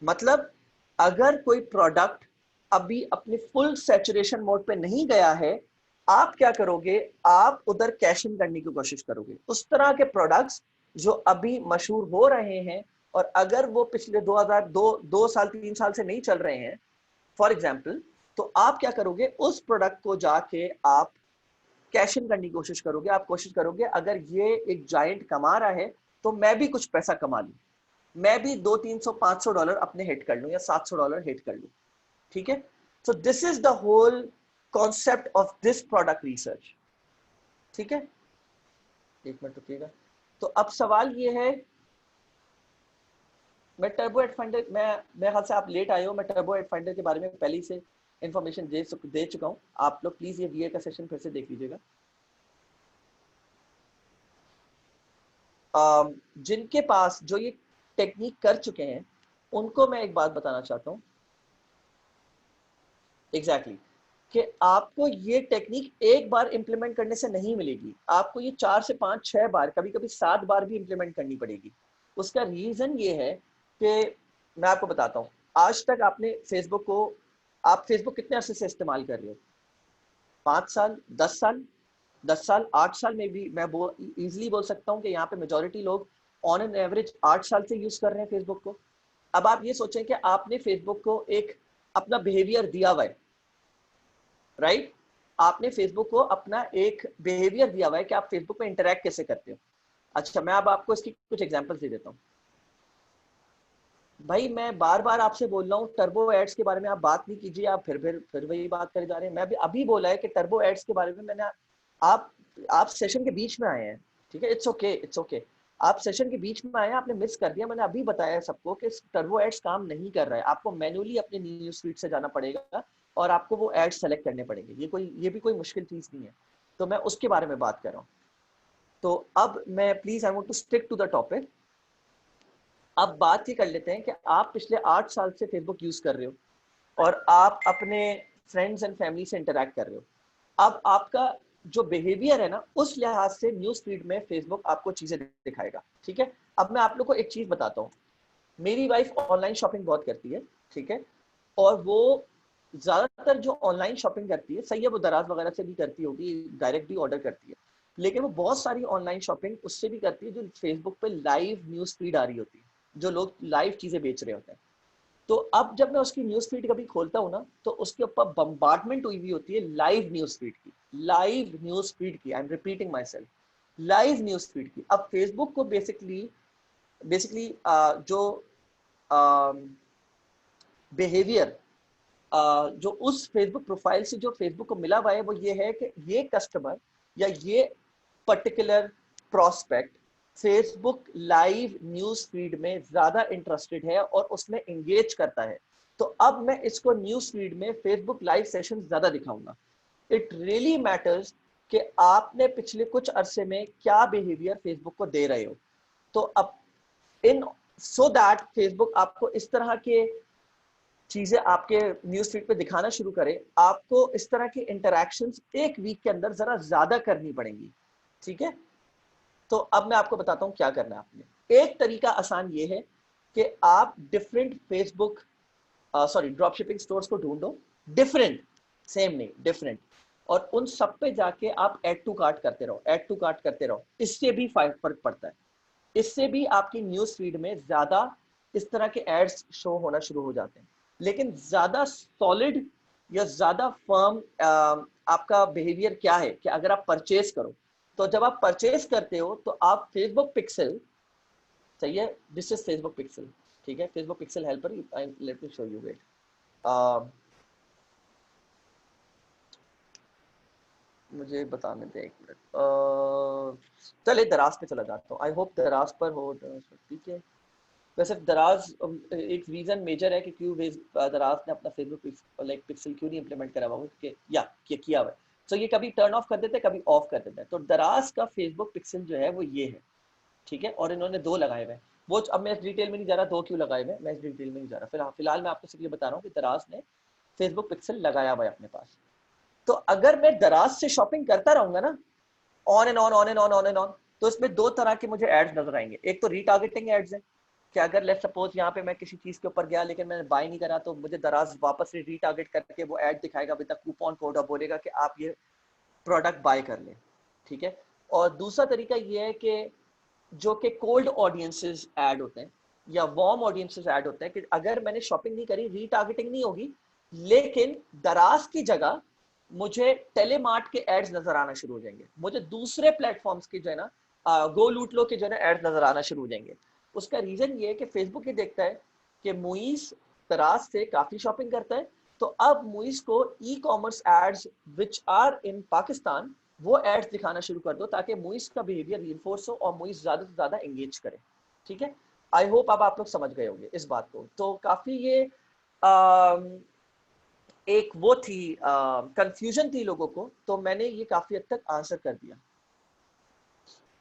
मतलब अगर कोई प्रोडक्ट अभी अपने फुल सैचुरेशन मोड पे नहीं गया है, आप क्या करोगे, आप उधर कैश इन करने की कोशिश करोगे। उस तरह के प्रोडक्ट्स जो अभी मशहूर हो रहे हैं और अगर वो पिछले 2 साल 3 साल से नहीं चल रहे हैं फॉर एग्जाम्पल, तो आप क्या करोगे, उस प्रोडक्ट को जाके आप कैश इन करने की कोशिश करोगे। आप कोशिश करोगे अगर ये एक जायंट कमा रहा है तो मैं भी कुछ पैसा कमा लूं, मैं भी 200-300-500 डॉलर अपने हिट कर लूं या $700 हिट कर लूं। ठीक है, so this is the whole concept of this product research. ठीक है, एक मिनट रुकिएगा। तो अब सवाल ये है, मैं टर्बो एड फाइंडर, मैं ख्याल से आप लेट आए हो, मैं टर्बो एड फाइंडर के बारे में पहले से इंफॉर्मेशन दे चुका हूं। आप लोग प्लीज ये वीए का सेशन फिर से देख लीजिएगा। जिनके पास जो ये टेक्निक कर चुके हैं उनको मैं एक बात बताना चाहता हूं, एग्जैक्टली exactly, कि आपको ये टेक्निक एक बार इंप्लीमेंट करने से नहीं मिलेगी, आपको ये 4 से 5 6 बार, कभी कभी 7 बार भी इंप्लीमेंट करनी पड़ेगी। उसका रीजन ये है कि मैं आपको बताता हूँ, आज तक आपने फेसबुक को, आप फेसबुक कितने अरसे से इस्तेमाल कर रहे हो? 5 साल, 10 साल, 10 साल, 8 साल में भी मैं इजिली बोल सकता हूँ कि यहाँ पे मेजोरिटी लोग ऑन एन एवरेज 8 साल से यूज कर रहे हैं फेसबुक को। अब आप ये सोचें कि आपने फेसबुक को एक अपना बिहेवियर दिया हुआ है, राइट? आपने फेसबुक को अपना एक बिहेवियर दिया हुआ है कि आप फेसबुक पे इंटरेक्ट कैसे करते हो। अच्छा, मैं अब आपको इसकी कुछ एग्जांपल्स दे देता हूँ। भाई मैं बार बार आपसे बोल रहा हूँ टर्बो एड्स के बारे में आप बात नहीं कीजिए, आप फिर वही बात करे जा रहे हैं। मैं भी अभी बोला है कि टर्बो एड्स के बारे में मैंने, आप आप सेशन के बीच में आए हैं, ठीक है, इट्स ओके, इट्स ओके। आप सेशन के बीच में आए हैं, आपने मिस कर दिया। मैंने अभी बताया सबको कि टर्बो एड्स काम नहीं कर रहा है, आपको मैन्युअली अपने न्यूज़ फीड से जाना पड़ेगा और आपको वो एड्स सेलेक्ट करने पड़ेंगे। ये भी कोई मुश्किल चीज नहीं है, तो मैं उसके बारे में बात कर रहा हूँ। तो अब मैं please I want to stick to the topic. अब बात ये कर लेते हैं कि आप पिछले 8 साल से फेसबुक यूज कर रहे हो और आप अपने फ्रेंड्स एंड फैमिली से इंटरेक्ट कर रहे हो। अब आपका जो बिहेवियर है ना, उस लिहाज से न्यूज फीड में फेसबुक आपको चीजें दिखाएगा। ठीक है, अब मैं आप लोग को एक चीज बताता हूँ। मेरी वाइफ ऑनलाइन शॉपिंग बहुत करती है, ठीक है, और वो ज्यादातर जो ऑनलाइन शॉपिंग करती है, सही है, वो दराज वगैरह से भी करती होगी, डायरेक्ट भी ऑर्डर करती है, लेकिन वो बहुत सारी ऑनलाइन शॉपिंग उससे भी करती है जो फेसबुक पे लाइव न्यूज फीड आ रही होती है, जो लोग लाइव चीजें बेच रहे होते हैं। तो अब जब मैं उसकी न्यूज फीड कभी खोलता हूँ ना, तो उसके ऊपर बम्बार्टमेंट हुई हुई होती है लाइव न्यूज फीड की, लाइव न्यूज फीड की, I am repeating my self, live news feed की। अब फेसबुक को बेसिकली बेसिकली जो बिहेवियर जो उस फेसबुक प्रोफाइल से जो फेसबुक को मिला हुआ है, वो ये है कि ये कस्टमर या ये particular prospect Facebook live news feed में ज्यादा इंटरेस्टेड है और उसमें एंगेज करता है। तो अब मैं इसको न्यूज फीड में फेसबुक लाइव सेशन ज्यादा दिखाऊंगा। इट रियली मैटर्स कि आपने पिछले कुछ अरसे में क्या बिहेवियर फेसबुक को दे रहे हो। तो अब इन सो दैट फेसबुक आपको इस तरह के चीजें आपके न्यूज फीड पे दिखाना शुरू करे, आपको इस तरह की इंटरैक्शंस एक वीक के अंदर जरा ज्यादा करनी पड़ेंगी। ठीक है, तो अब मैं आपको बताता हूं क्या करना है आपने। एक तरीका आसान ये है कि आप different Facebook sorry drop shipping stores को ढूंढो, डिफरेंट, सेम नहीं, डिफरेंट, और उन सब पे जाके आप ऐड टू कार्ट करते रहो, ऐड टू कार्ट करते रहो। इससे भी फर्क पड़ता है, इससे भी आपकी न्यूज फीड में ज्यादा इस तरह के एड्स शो होना शुरू हो जाते हैं। लेकिन ज्यादा सॉलिड या ज्यादा फर्म आपका बिहेवियर क्या है कि अगर आप परचेज करो, तो जब आप परचेज करते हो तो आप फेसबुक पिक्सल, सही है, दिस इज फेसबुक पिक्सल, ठीक है, Facebook pixel helper, let me show you, wait, मुझे बताने दे एक मिनट। चले दराज पे चला जाता हूँ, आई होप दराज पर हो, ठीक है। वैसे दराज एक रीजन मेजर है कि क्यों दराज ने अपना फेसबुक लाइक पिक्सल क्यों नहीं इंप्लीमेंट करा हुआ, क्योंकि या किया हुआ है, तो ये कभी टर्न ऑफ कर देते हैं, कभी ऑफ कर देते हैं। तो दराज का फेसबुक पिक्सल जो है वो ये है, ठीक है, और इन्होंने 2 लगाए हुए हैं। वो अब मैं इस डिटेल में नहीं जा रहा 2 क्यों लगाए हुए, मैं इस डिटेल में नहीं जा रहा। फिलहाल मैं आपको सिर्फ ये बता रहा हूँ कि दराज ने फेसबुक पिक्सल लगाया हुआ है अपने पास। तो अगर मैं दराज से शॉपिंग करता रहूंगा ना, on and on, on and on, on and on, तो इसमें 2 तरह के मुझे एड्स नजर आएंगे। एक तो रीटारगेटिंग एड्स है, कि अगर लेट्स सपोज यहाँ पे मैं किसी चीज के ऊपर गया लेकिन मैंने बाय नहीं करा, तो मुझे दराज वापस से रीटारगेट करके वो ऐड दिखाएगा विद कूपन कोड और बोलेगा कि आप ये प्रोडक्ट बाय कर लें, ठीक है। और दूसरा तरीका ये है कि जो कि कोल्ड ऑडियंसेस ऐड होते हैं या वार्म ऑडियंसेस ऐड होते हैं, कि अगर मैंने शॉपिंग नहीं करी, रीटारगेटिंग नहीं होगी, लेकिन दराज की जगह मुझे टेलीमार्ट के एड्स नजर आना शुरू हो जाएंगे, मुझे दूसरे प्लेटफॉर्म्स की जो है ना गो लूट लो के जो है ना एड्स नजर आना शुरू हो जाएंगे। उसका रीजन ये है कि फेसबुक ये देखता है कि मुइस दराज से काफी शॉपिंग करता है, तो अब मुइस को e-commerce ads which are in Pakistan वो एड्स दिखाना शुरू कर दो, ताकि मुइस का बिहेवियर रीइंफोर्स हो और मुइस ज्यादा से ज्यादा एंगेज करे, ठीक है। आई होप अब आप लोग समझ गए होंगे इस बात को। तो काफी ये एक वो थी कंफ्यूजन थी लोगों को, तो मैंने ये काफी हद तक आंसर कर दिया,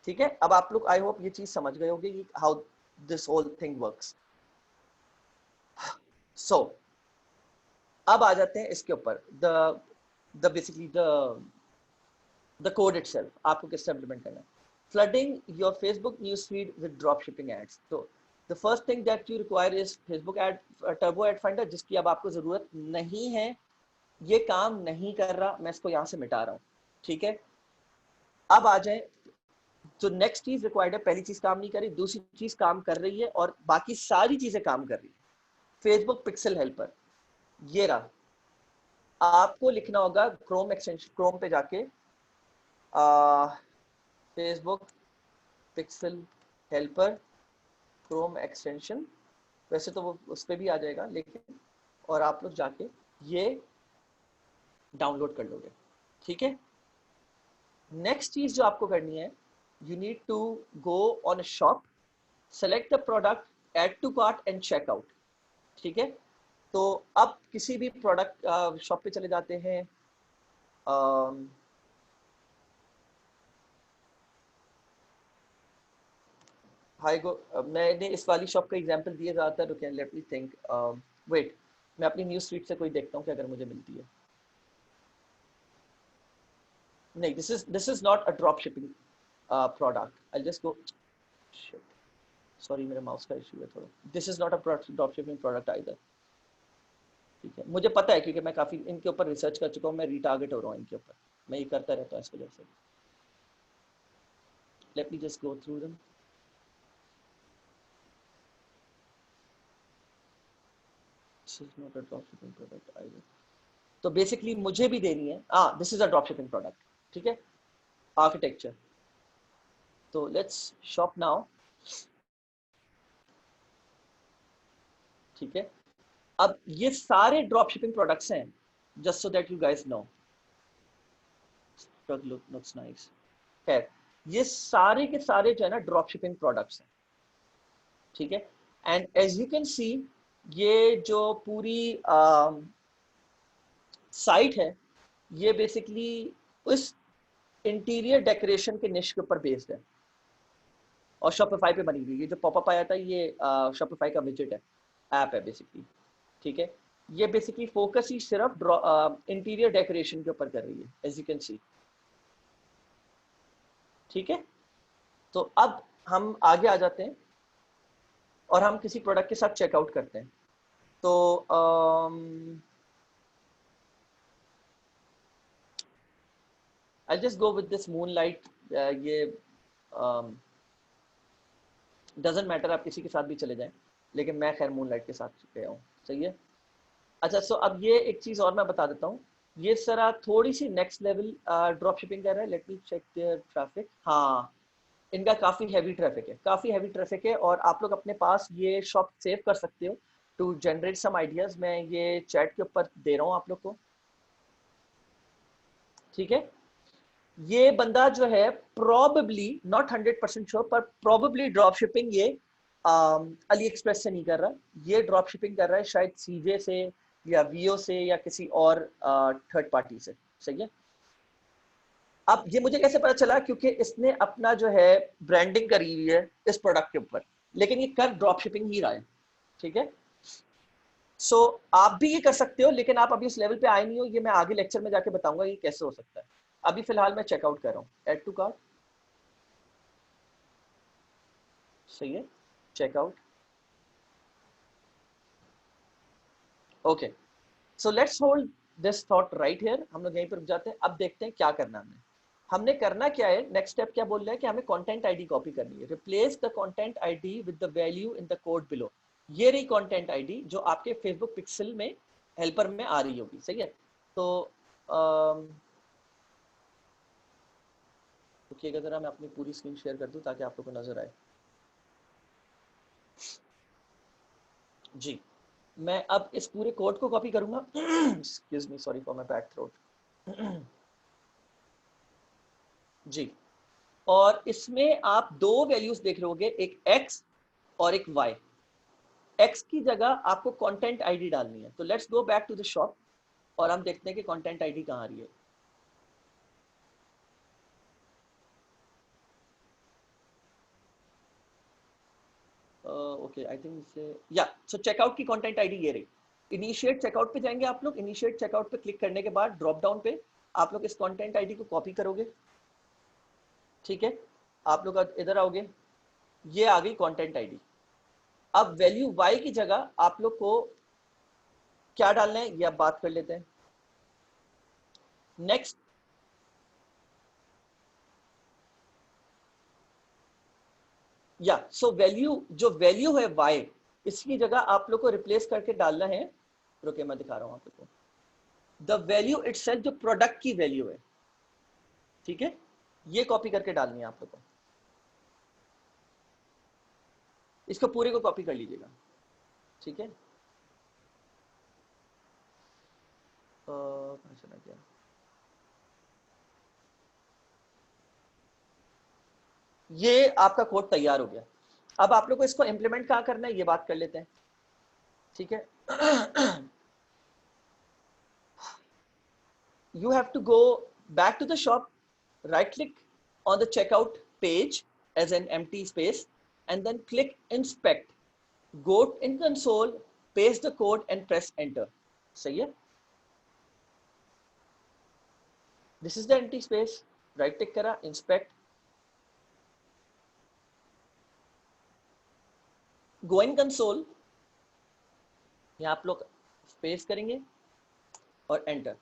ठीक है। अब आप लोग आई होप ये चीज समझ गए होंगे how this whole thing works. So अब आ जाते हैं इसके ऊपर, the basically the code itself, आपको किससे इम्प्लीमेंट करना है। Flooding your Facebook news feed with drop shipping ads. तो the first thing that you require is Facebook ad turbo ad finder, जिसकी अब आपको जरूरत नहीं है, ये काम नहीं कर रहा, मैं इसको यहाँ से मिटा रहा हूँ, ठीक है। अब आ जाए, तो नेक्स्ट चीज रिक्वायर्ड है, पहली चीज काम नहीं करी, दूसरी चीज काम कर रही है और बाकी सारी चीजें काम कर रही है। फेसबुक पिक्सल हेल्पर, ये रहा, आपको लिखना होगा क्रोम एक्सटेंशन, क्रोम पे जाके Facebook pixel helper Chrome extension, वैसे तो वो उस पर भी आ जाएगा लेकिन, और आप लोग जाके ये डाउनलोड कर लोगे, ठीक है। नेक्स्ट चीज जो आपको करनी है, you need to go on a shop, select the product, add to cart and checkout, ठीक है। तो अब किसी भी प्रोडक्ट शॉप पे चले जाते हैं, हाई गो, मैंने इस वाली शॉप का एग्जांपल दिया ज़्यादातर, रुके लेट मी थिंक, वेट, मैं अपनी न्यूज़ फीड से कोई देखता हूँ कि अगर मुझे मिलती है। नहीं, this is not a drop shipping product, I just go, shit, sorry मेरे माउस का इशू है थोड़ा, this is not a drop shipping product either, ठीक है। मुझे पता है क्योंकि मैं काफ़ी इनके ऊपर रिसर्च कर चुका हूँ, मैं रीटारगेट हो रहा हूँ इनके ऊपर, मैं ये करता रहता हूँ इस वजह से। Let me just go through them. This is not a drop shipping product either, तो बेसिकली मुझे भी देनी है, this is a drop shipping product, ठीक है। आर्किटेक्चर, तो लेट्स शॉप नाउ, ठीक है। अब ये सारे ड्रॉप शिपिंग प्रोडक्ट्स हैं, just so that you guys know, looks nice, खैर ये सारे के सारे जो है ना ड्रॉप शिपिंग प्रोडक्ट्स हैं, ठीक है। And as you can see, ये जो पूरी साइट है, ये बेसिकली उस इंटीरियर डेकोरेशन के निश के ऊपर बेस्ड है और शॉपिफाई पे बनी हुई। ये जो पॉपअप आया था, ये शॉपिफाई का विजेट है, ऐप है बेसिकली, ठीक है। ये बेसिकली फोकस ही सिर्फ इंटीरियर डेकोरेशन के ऊपर कर रही है, एज यू कैन सी, ठीक है। तो अब हम आगे आ जाते हैं और हम किसी प्रोडक्ट के साथ चेकआउट करते हैं। तो I just go with this moonlight, ये डजेंट मैटर, आप किसी के साथ भी चले जाएं, लेकिन मैं खैर मूनलाइट के साथ गया हूँ, सही है। अच्छा, सो अब ये एक चीज़ और मैं बता देता हूँ, ये सरा थोड़ी सी नेक्स्ट लेवल ड्रॉप शिपिंग कर रहा है। Let me check their traffic, हाँ, इनका काफ़ी हैवी ट्रैफिक है, काफ़ी हैवी ट्रैफिक है, और आप लोग अपने पास ये शॉप सेव कर सकते हो टू जनरेट सम आइडियाज़। मैं ये चैट के ऊपर दे रहा हूँ आप लोग को, ठीक है। ये बंदा जो है प्रॉबेबली, नॉट 100% श्योर, पर प्रॉबेबली ड्रॉप शिपिंग ये अली एक्सप्रेस से नहीं कर रहा, ये ड्रॉप शिपिंग कर रहा है शायद सीजे से या वीओ से या किसी और थर्ड पार्टी से, सही है। अब ये मुझे कैसे पता चला, क्योंकि इसने अपना जो है ब्रांडिंग करी हुई है इस प्रोडक्ट के ऊपर, लेकिन ये कर ड्रॉप शिपिंग ही रहा है, ठीक है। सो आप भी ये कर सकते हो, लेकिन आप अभी उस लेवल पे आए नहीं हो, ये मैं आगे लेक्चर में जाके बताऊंगा ये कैसे हो सकता है। अभी फिलहाल मैं चेकआउट कर रहा हूँ, एड टू कार्ट, सही है, checkout, okay, so let's hold this thought right here, हम लोग यहीं पर रुक जाते हैं। अब देखते हैं क्या करना है हमने करना क्या है। नेक्स्ट स्टेप क्या बोल रहा है कि हमें कंटेंट आईडी कॉपी करनी है। Replace the content ID with the value in the code below. ये रही कंटेंट आईडी जो आपके फेसबुक पिक्सल में हेल्पर में आ रही होगी, सही है। तो रुकिएगा जरा, मैं अपनी पूरी स्क्रीन शेयर कर दूं ताकि आप लोग को नजर आए। जी, मैं अब इस पूरे कोड को कॉपी करूंगा। Excuse me, sorry for my bad throat. जी, और इसमें आप दो वैल्यूज देख रहे होगे, एक x और एक y। x की जगह आपको कंटेंट आईडी डालनी है। तो let's go back to the shop और हम देखते हैं कि कंटेंट आईडी कहाँ आ रही है। ओके, आई थिंक इसे या सो चेकआउट की कंटेंट आईडी ये रही। इनिशिएट चेकआउट पे जाएंगे आप लोग। इनिशिएट चेकआउट पे क्लिक करने के बाद ड्रॉप डाउन पे आप लोग इस कंटेंट आईडी को कॉपी करोगे, ठीक है। आप लोग इधर आओगे, ये आ गई कंटेंट आईडी। अब वैल्यू y की जगह आप लोग को क्या डालना है ये आप बात कर लेते हैं। नेक्स्ट, या सो वैल्यू, जो वैल्यू है y, इसकी जगह आप लोग को रिप्लेस करके डालना है। रुके, मैं दिखा रहा हूं आप लोग को। द वैल्यू इटसेल्फ, जो प्रोडक्ट की वैल्यू है, ठीक है, ये कॉपी करके डालनी है आप लोग को। इसको पूरे को कॉपी कर लीजिएगा, ठीक है। चला गया। ये आपका कोड तैयार हो गया। अब आप लोग को इसको इंप्लीमेंट कहाँ करना है ये बात कर लेते हैं, ठीक है। You have to go back to the shop, right click on the checkout page as an empty space, and then click inspect. Go in console, paste the code and press enter. सही है। This is the empty space. Right click करा, inspect. Go in console, यहाँ आप लोग स्पेस करेंगे और एंटर,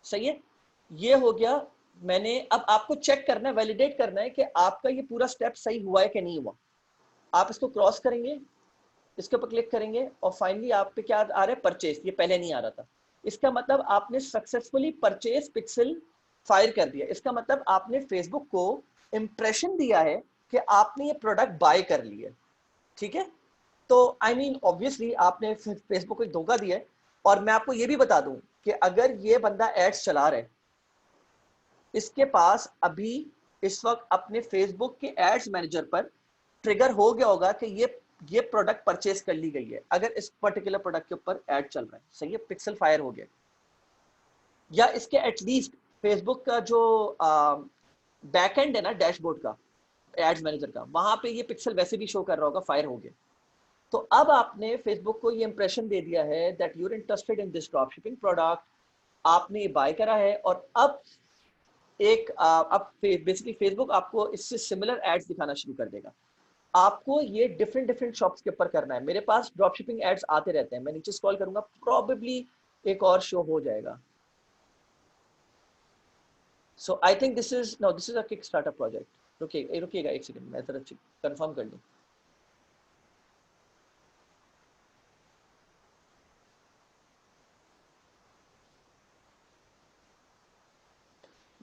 सही है। ये हो गया। मैंने अब आपको चेक करना है, वैलिडेट करना है कि आपका ये पूरा स्टेप सही हुआ है कि नहीं हुआ। आप इसको क्रॉस करेंगे, इसके ऊपर क्लिक करेंगे और फाइनली आप पे क्या आ रहा है, परचेस। ये पहले नहीं आ रहा था। इसका मतलब आपने सक्सेसफुली परचेस पिक्सल फायर कर दिया। इसका मतलब आपने फेसबुक को इंप्रेशन दिया है कि आपने ये प्रोडक्ट बाय कर लिया, ठीक है। तो आई मीन ऑब्वियसली आपने फेसबुक को एक धोखा दिया है। और मैं आपको ये भी बता दूं कि अगर ये बंदा एड्स चला रहा है, इसके पास अभी इस वक्त अपने फेसबुक के एड्स मैनेजर पर ट्रिगर हो गया होगा कि ये प्रोडक्ट परचेस कर ली गई है, अगर इस पर्टिकुलर प्रोडक्ट के ऊपर एड चल रहा है, सही है, पिक्सल फायर हो गया। या इसके एटलीस्ट फेसबुक का जो बैक एंड है ना डैशबोर्ड का, एड्स मैनेजर का, वहां पे ये पिक्सल वैसे भी शो कर रहा होगा, फायर हो गया। तो अब आपने फेसबुक को ये इंप्रेशन दे दिया है that you are interested in this drop shipping product, आपने ये बाय करा है। और अब अब बेसिकली फेसबुक आपको इससे सिमिलर एड्स दिखाना शुरू कर देगा। आपको ये डिफरेंट डिफरेंट शॉप्स के ऊपर करना है। मेरे पास ड्रॉप शिपिंग एड्स आते रहते हैं, मैं नीचे स्क्रॉल करूंगा, प्रोबेबली एक और शो हो जाएगा। So I think this is a kick starter project. रुकिएगा एक सेकंड, मैं जरा कंफर्म कर लूं।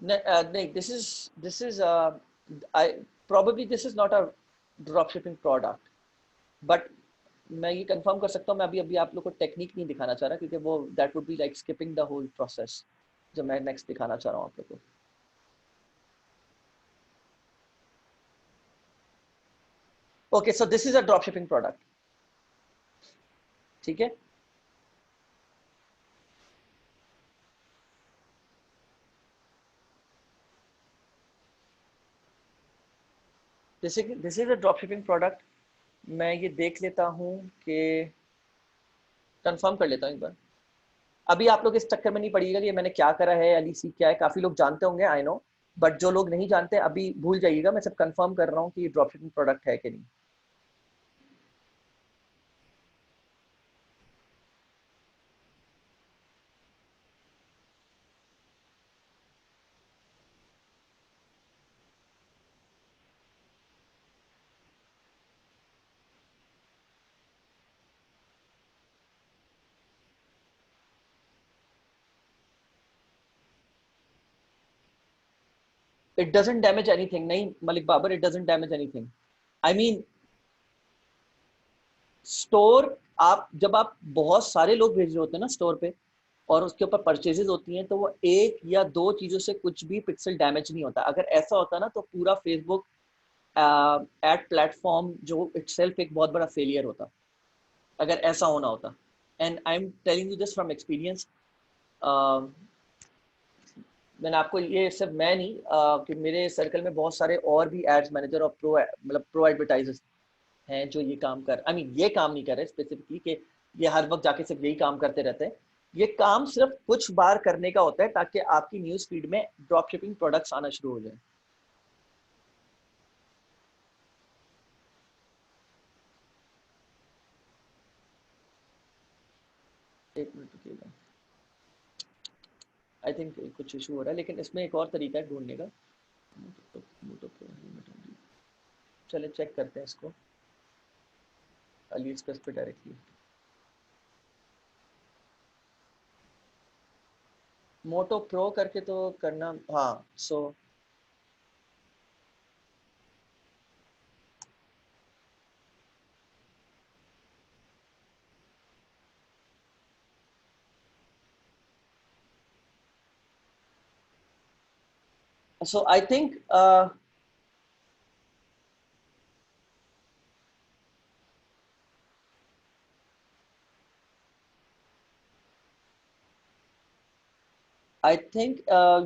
नहीं, this is I probably this is not a drop shipping product, but मैं ये कंफर्म कर सकता हूँ। मैं अभी अभी आप लोग को टेक्निक नहीं दिखाना चाह रहा, क्योंकि वो that would be like skipping the whole process जो मैं नेक्स्ट दिखाना चाह रहा हूँ आप लोग को। Okay, so this is a drop shipping product, ठीक है। This is a drop shipping product. मैं ये देख लेता हूँ कि कंफर्म कर लेता हूँ एक बार। अभी आप लोग इस चक्कर में नहीं पड़िएगा कि मैंने क्या करा है, एलईसी क्या है। काफी लोग जानते होंगे, आई नो, बट जो लोग नहीं जानते अभी भूल जाइएगा। मैं सब कंफर्म कर रहा हूँ कि ये ड्रॉप शिपिंग प्रोडक्ट है कि नहीं। It doesn't damage anything. नहीं Malik Babar, it doesn't damage anything. I mean store, आप जब आप बहुत सारे लोग भेज रहे होते हैं ना स्टोर पे, और उसके ऊपर परचेजेस होती हैं, तो वो एक या दो चीजों से कुछ भी पिक्सल डैमेज नहीं होता। अगर ऐसा होता ना तो पूरा फेसबुक एड प्लेटफॉर्म जो इटसेल्फ एक बहुत बड़ा फेलियर होता, अगर ऐसा होना होता। And I am telling you this from experience. मैंने आपको ये सिर्फ मैं नहीं कि मेरे सर्कल में बहुत सारे और भी एड्स मैनेजर और प्रो एडवर्टाइजर्स हैं जो ये काम कर, आई मीन ये काम नहीं कर रहे स्पेसिफिकली कि ये हर वक्त जाके सिर्फ यही काम करते रहते हैं। ये काम सिर्फ कुछ बार करने का होता है ताकि आपकी न्यूज फीड में ड्रॉप शिपिंग प्रोडक्ट्स आना शुरू हो जाए। एक मिनट रुकिएगा, आई थिंक कुछ इशू हो रहा है, लेकिन इसमें एक और तरीका है ढूंढने का। चले चेक करते हैं इसको अली एक्सप्रेस पे डायरेक्टली। मोटो प्रो करके तो करना, हाँ। सो आई थिंक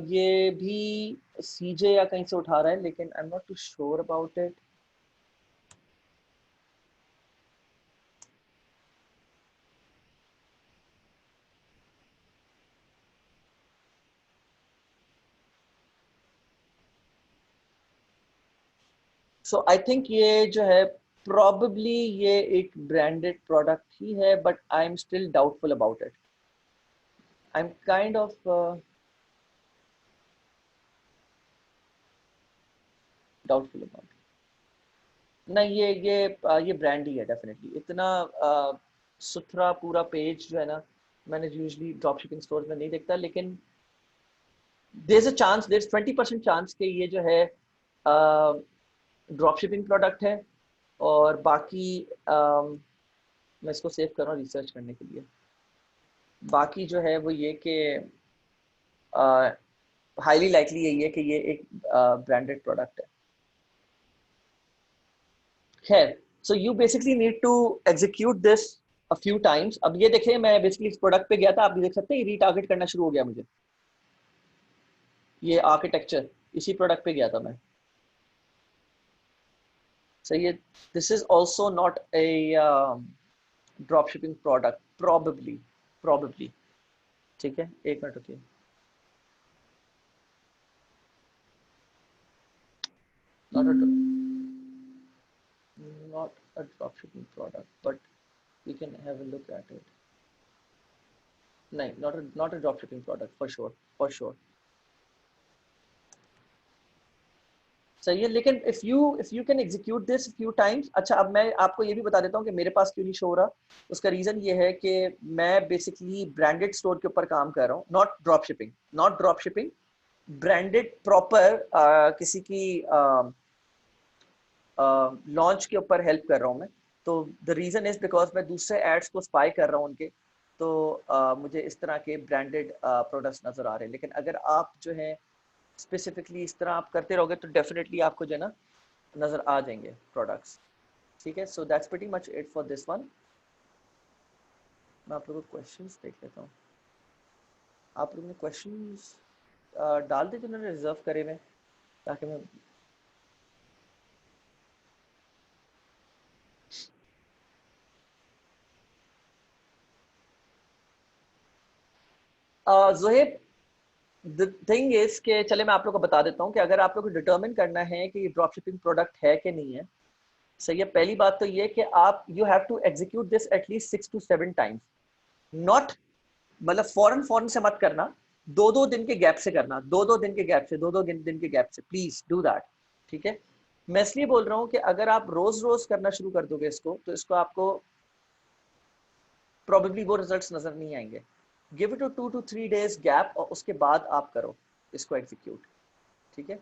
ये भी सीजे या कहीं से उठा रहा है, लेकिन I am not too sure about it. So I think ये जो है प्रॉबली ये एक ब्रांडेड प्रोडक्ट ही है, but I am still doubtful about it. I am kind of doubtful about. नहीं, ये ब्रांड ही है डेफिनेटली। इतना सुथरा पूरा पेज जो है ना, मैंने यूजुअली ड्रॉप शिपिंग स्टोर में नहीं देखता, लेकिन there is a chance, there is 20% chance कि ये जो है ड्रॉप शिपिंग प्रोडक्ट है। और बाकी मैं इसको सेव कर रहा हूँ रिसर्च करने के लिए। बाकी जो है वो ये कि हाईली लाइकली यही है कि ये एक ब्रांडेड प्रोडक्ट है। खैर, so you basically need to execute this a few times. अब ये देखें, मैं बेसिकली इस प्रोडक्ट पे गया था, आप भी देख सकते हैं रीटारगेट करना शुरू हो गया मुझे। ये आर्किटेक्चर इसी प्रोडक्ट पे गया था मैं। सो ये this is also not a drop shipping product, probably. ठीक है, एक मिनट रुकिए। Not a not a drop shipping product, but we can have a look at it. नहीं, not a drop shipping product for sure, for sure. सही है, लेकिन if you can execute this few times. अच्छा, अब मैं आपको ये भी बता देता हूँ कि मेरे पास क्यों नहीं शो हो रहा। उसका रीजन ये है कि मैं बेसिकली ब्रांडेड स्टोर के ऊपर काम कर रहा हूँ, not drop shipping, branded proper किसी की लॉन्च के ऊपर हेल्प कर रहा हूँ मैं। तो द रीज़न इज़ बिकॉज मैं दूसरे एड्स को स्पाई कर रहा हूँ उनके। तो मुझे इस तरह के ब्रांडेड प्रोडक्ट्स नज़र आ रहे हैं। लेकिन अगर आप जो है स्पेसिफिकली इस तरह आप करते रहोगे तो डेफिनेटली आपको जो है ना नज़र आ जाएंगे प्रोडक्ट्स। ठीक है, so that's pretty much it for this one. मैं आप लोगों को क्वेश्चंस देख लेता हूँ। आप लोगों ने क्वेश्चंस डाल दे जो उन्होंने रिजर्व करे हुए, ताकि मैं जोहेब, द थिंग इज के चले मैं आप लोग को बता देता हूँ कि अगर आप लोग को डिटर्मिन करना है कि ये ड्रॉप शिपिंग प्रोडक्ट है कि नहीं है। सही है, पहली बात तो ये कि आप you have to execute this at least 6 to 7 times. Not मतलब फौरन फौरन से मत करना, दो दो दिन के गैप से करना, दो दो दिन के गैप से, प्लीज डू दैट। ठीक है, मैं इसलिए बोल रहा हूँ कि अगर आप रोज रोज करना शुरू कर दोगे इसको, तो इसको आपको प्रोबेबली वो रिजल्ट्स नजर नहीं आएंगे। Give it 2 to 3 days gap और उसके बाद आप करो इसको एग्जीक्यूट। ठीक है,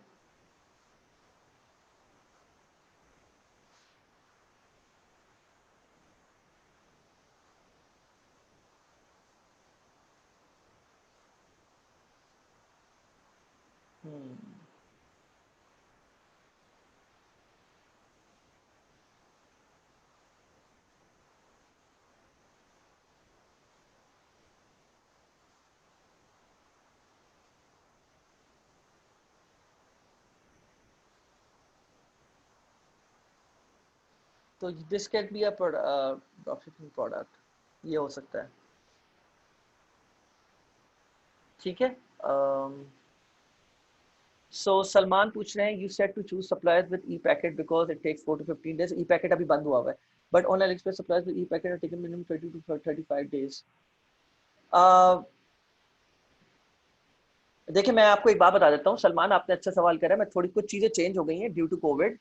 तो this can be a dropshipping product, ये हो सकता है। ठीक है। सो सलमान पूछ रहे हैं, you said to choose suppliers with e packet because it takes 4 to 15 days. E packet अभी बंद हुआ हुआ है, but on AliExpress suppliers with e packet are taken minimum 30 to 35 days. देखिए मैं आपको एक बात बता देता हूँ सलमान, आपने अच्छा सवाल करा है। मैं थोड़ी कुछ चीजें चेंज हो गई हैं ड्यू टू कोविड।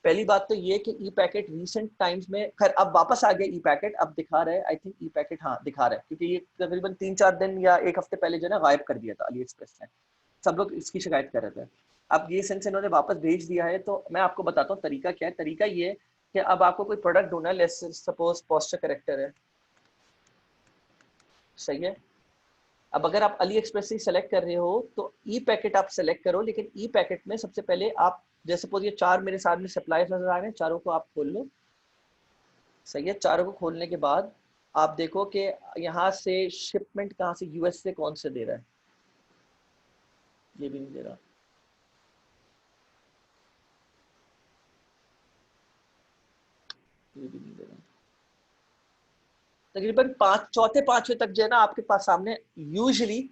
पहली बात तो ये कि ई पैकेट रीसेंट टाइम्स में खैर अब वापस आ गया ई पैकेट, अब दिखा रहा है आई थिंक ई पैकेट, हाँ दिखा रहा है, क्योंकि ये तकरीबन 3-4 दिन या एक हफ्ते पहले जो है ना गायब कर दिया था अली एक्सप्रेस ने। सब लोग इसकी शिकायत कर रहे थे। अब ये सिंस इन्होंने वापस भेज दिया है तो मैं आपको बताता हूँ तरीका क्या है। तरीका ये है कि अब आपको कोई प्रोडक्ट ढूंढना है, लेट्स सपोज पोस्चर करेक्टर है, सही है। अब अगर आप अली एक्सप्रेस से सेलेक्ट कर रहे हो तो ई पैकेट आप सेलेक्ट करो, लेकिन ई पैकेट में सबसे पहले आप जैसे सपोज ये 4 मेरे सामने सप्लायर्स नजर आ रहे हैं, चारों को आप खोल लो, सही है। चारों को खोलने के बाद आप देखो कि यहाँ से शिपमेंट कहाँ से, यूएस से कौन से दे रहा है, ये भी नहीं दे रहा, ये भी नहीं दे रहा। तकरीबन चौथे पांचवे तक जो है ना आपके पास सामने यूजुअली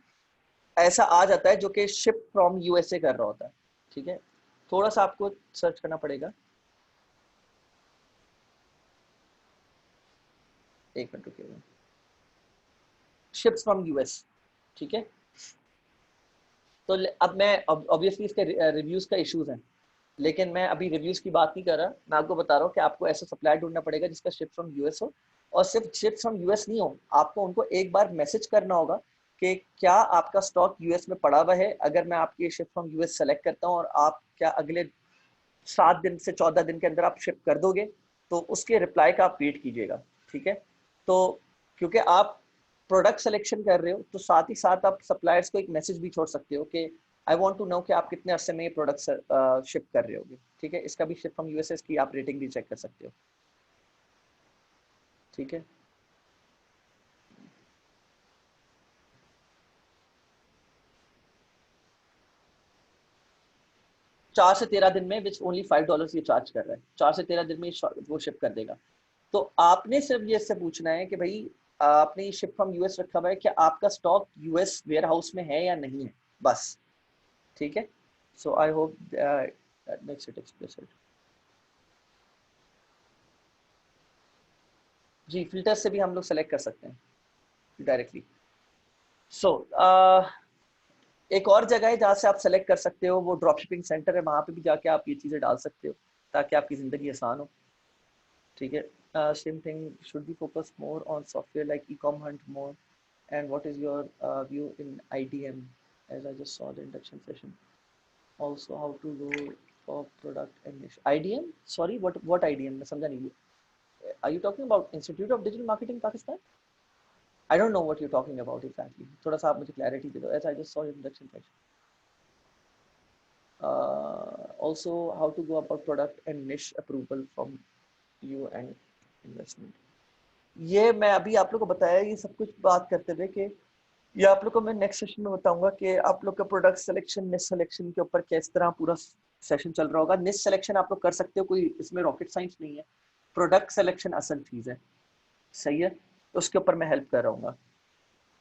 ऐसा आ जाता है जो कि शिप फ्रॉम यूएसए कर रहा होता है। ठीक है, थोड़ा सा आपको सर्च करना पड़ेगा, एक मिनट रुकिएगा। शिप्स फ्रॉम यूएस, ठीक है। तो अब मैं ऑब्वियसली इसके रिव्यूज का इश्यूज है, लेकिन मैं अभी रिव्यूज की बात नहीं कर रहा। मैं आपको बता रहा हूँ कि आपको ऐसा सप्लायर ढूंढना पड़ेगा जिसका शिप फ्रॉम यूएस हो, और सिर्फ शिप फ्रॉम यूएस नहीं हो, आपको उनको एक बार मैसेज करना होगा कि क्या आपका स्टॉक यूएस में पड़ा हुआ है। अगर मैं आपकी शिप फ्रॉम यूएस सेलेक्ट करता हूँ और आप क्या अगले 7 दिन से 14 दिन के अंदर आप शिप कर दोगे, तो उसके रिप्लाई का आप वेट कीजिएगा। ठीक है, तो क्योंकि आप प्रोडक्ट सिलेक्शन कर रहे हो तो साथ ही साथ आप सप्लायर्स को एक मैसेज भी छोड़ सकते हो कि आई वांट टू नो कि आप कितने अरसे में ये प्रोडक्ट शिप कर रहे होगे। ठीक है, इसका भी शिप फ्रॉम यूएसएस की आप रेटिंग भी चेक कर सकते हो। ठीक है, 4 से 13 दिन में, विच ओनली $5 ये चार्ज कर रहा है, 4 से 13 दिन में वो शिप कर देगा। तो आपने सिर्फ ये इससे पूछना है कि भाई आपने ये शिप फ्रॉम यूएस रखा हुआ है, क्या आपका स्टॉक यूएस वेयर हाउस में है या नहीं है, बस। ठीक है, so I hope that makes it explicit. जी, फिल्टर से भी हम लोग सेलेक्ट कर सकते हैं डायरेक्टली। सो एक और जगह है जहाँ से आप सेलेक्ट कर सकते हो, वो ड्रॉप शिपिंग सेंटर है, वहाँ पे भी जाके आप ये चीज़ें डाल सकते हो ताकि आपकी ज़िंदगी आसान हो। ठीक है, same thing, should be focus more on software like e-com Hunt more, and what is your view in IDM, as I just saw the induction session. Also how to go for product and niche IDM, sorry what IDM, मैं समझा नहीं। Are you talking about Institute of Digital Marketing Pakistan? I don't know what you're talking about exactly, थोड़ा सा आप मुझे clarity दे दो, as I just saw your induction session. Also how to go about product and niche approval from you and investment, ये मैं अभी आप लोग को बताया ये सब कुछ बात करते हुए कि ये आप लोग को मैं नेक्स्ट सेशन में बताऊंगा कि आप लोग का प्रोडक्ट सिलेक्शन निश सिलेक्शन के ऊपर किस तरह पूरा सेशन चल रहा होगा। निश सिलेक्शन आप लोग कर सकते हो, कोई इसमें रॉकेट साइंस नहीं है, प्रोडक्ट सिलेक्शन असल चीज़ है, सही है। तो उसके ऊपर मैं हेल्प कर रहा हूँ।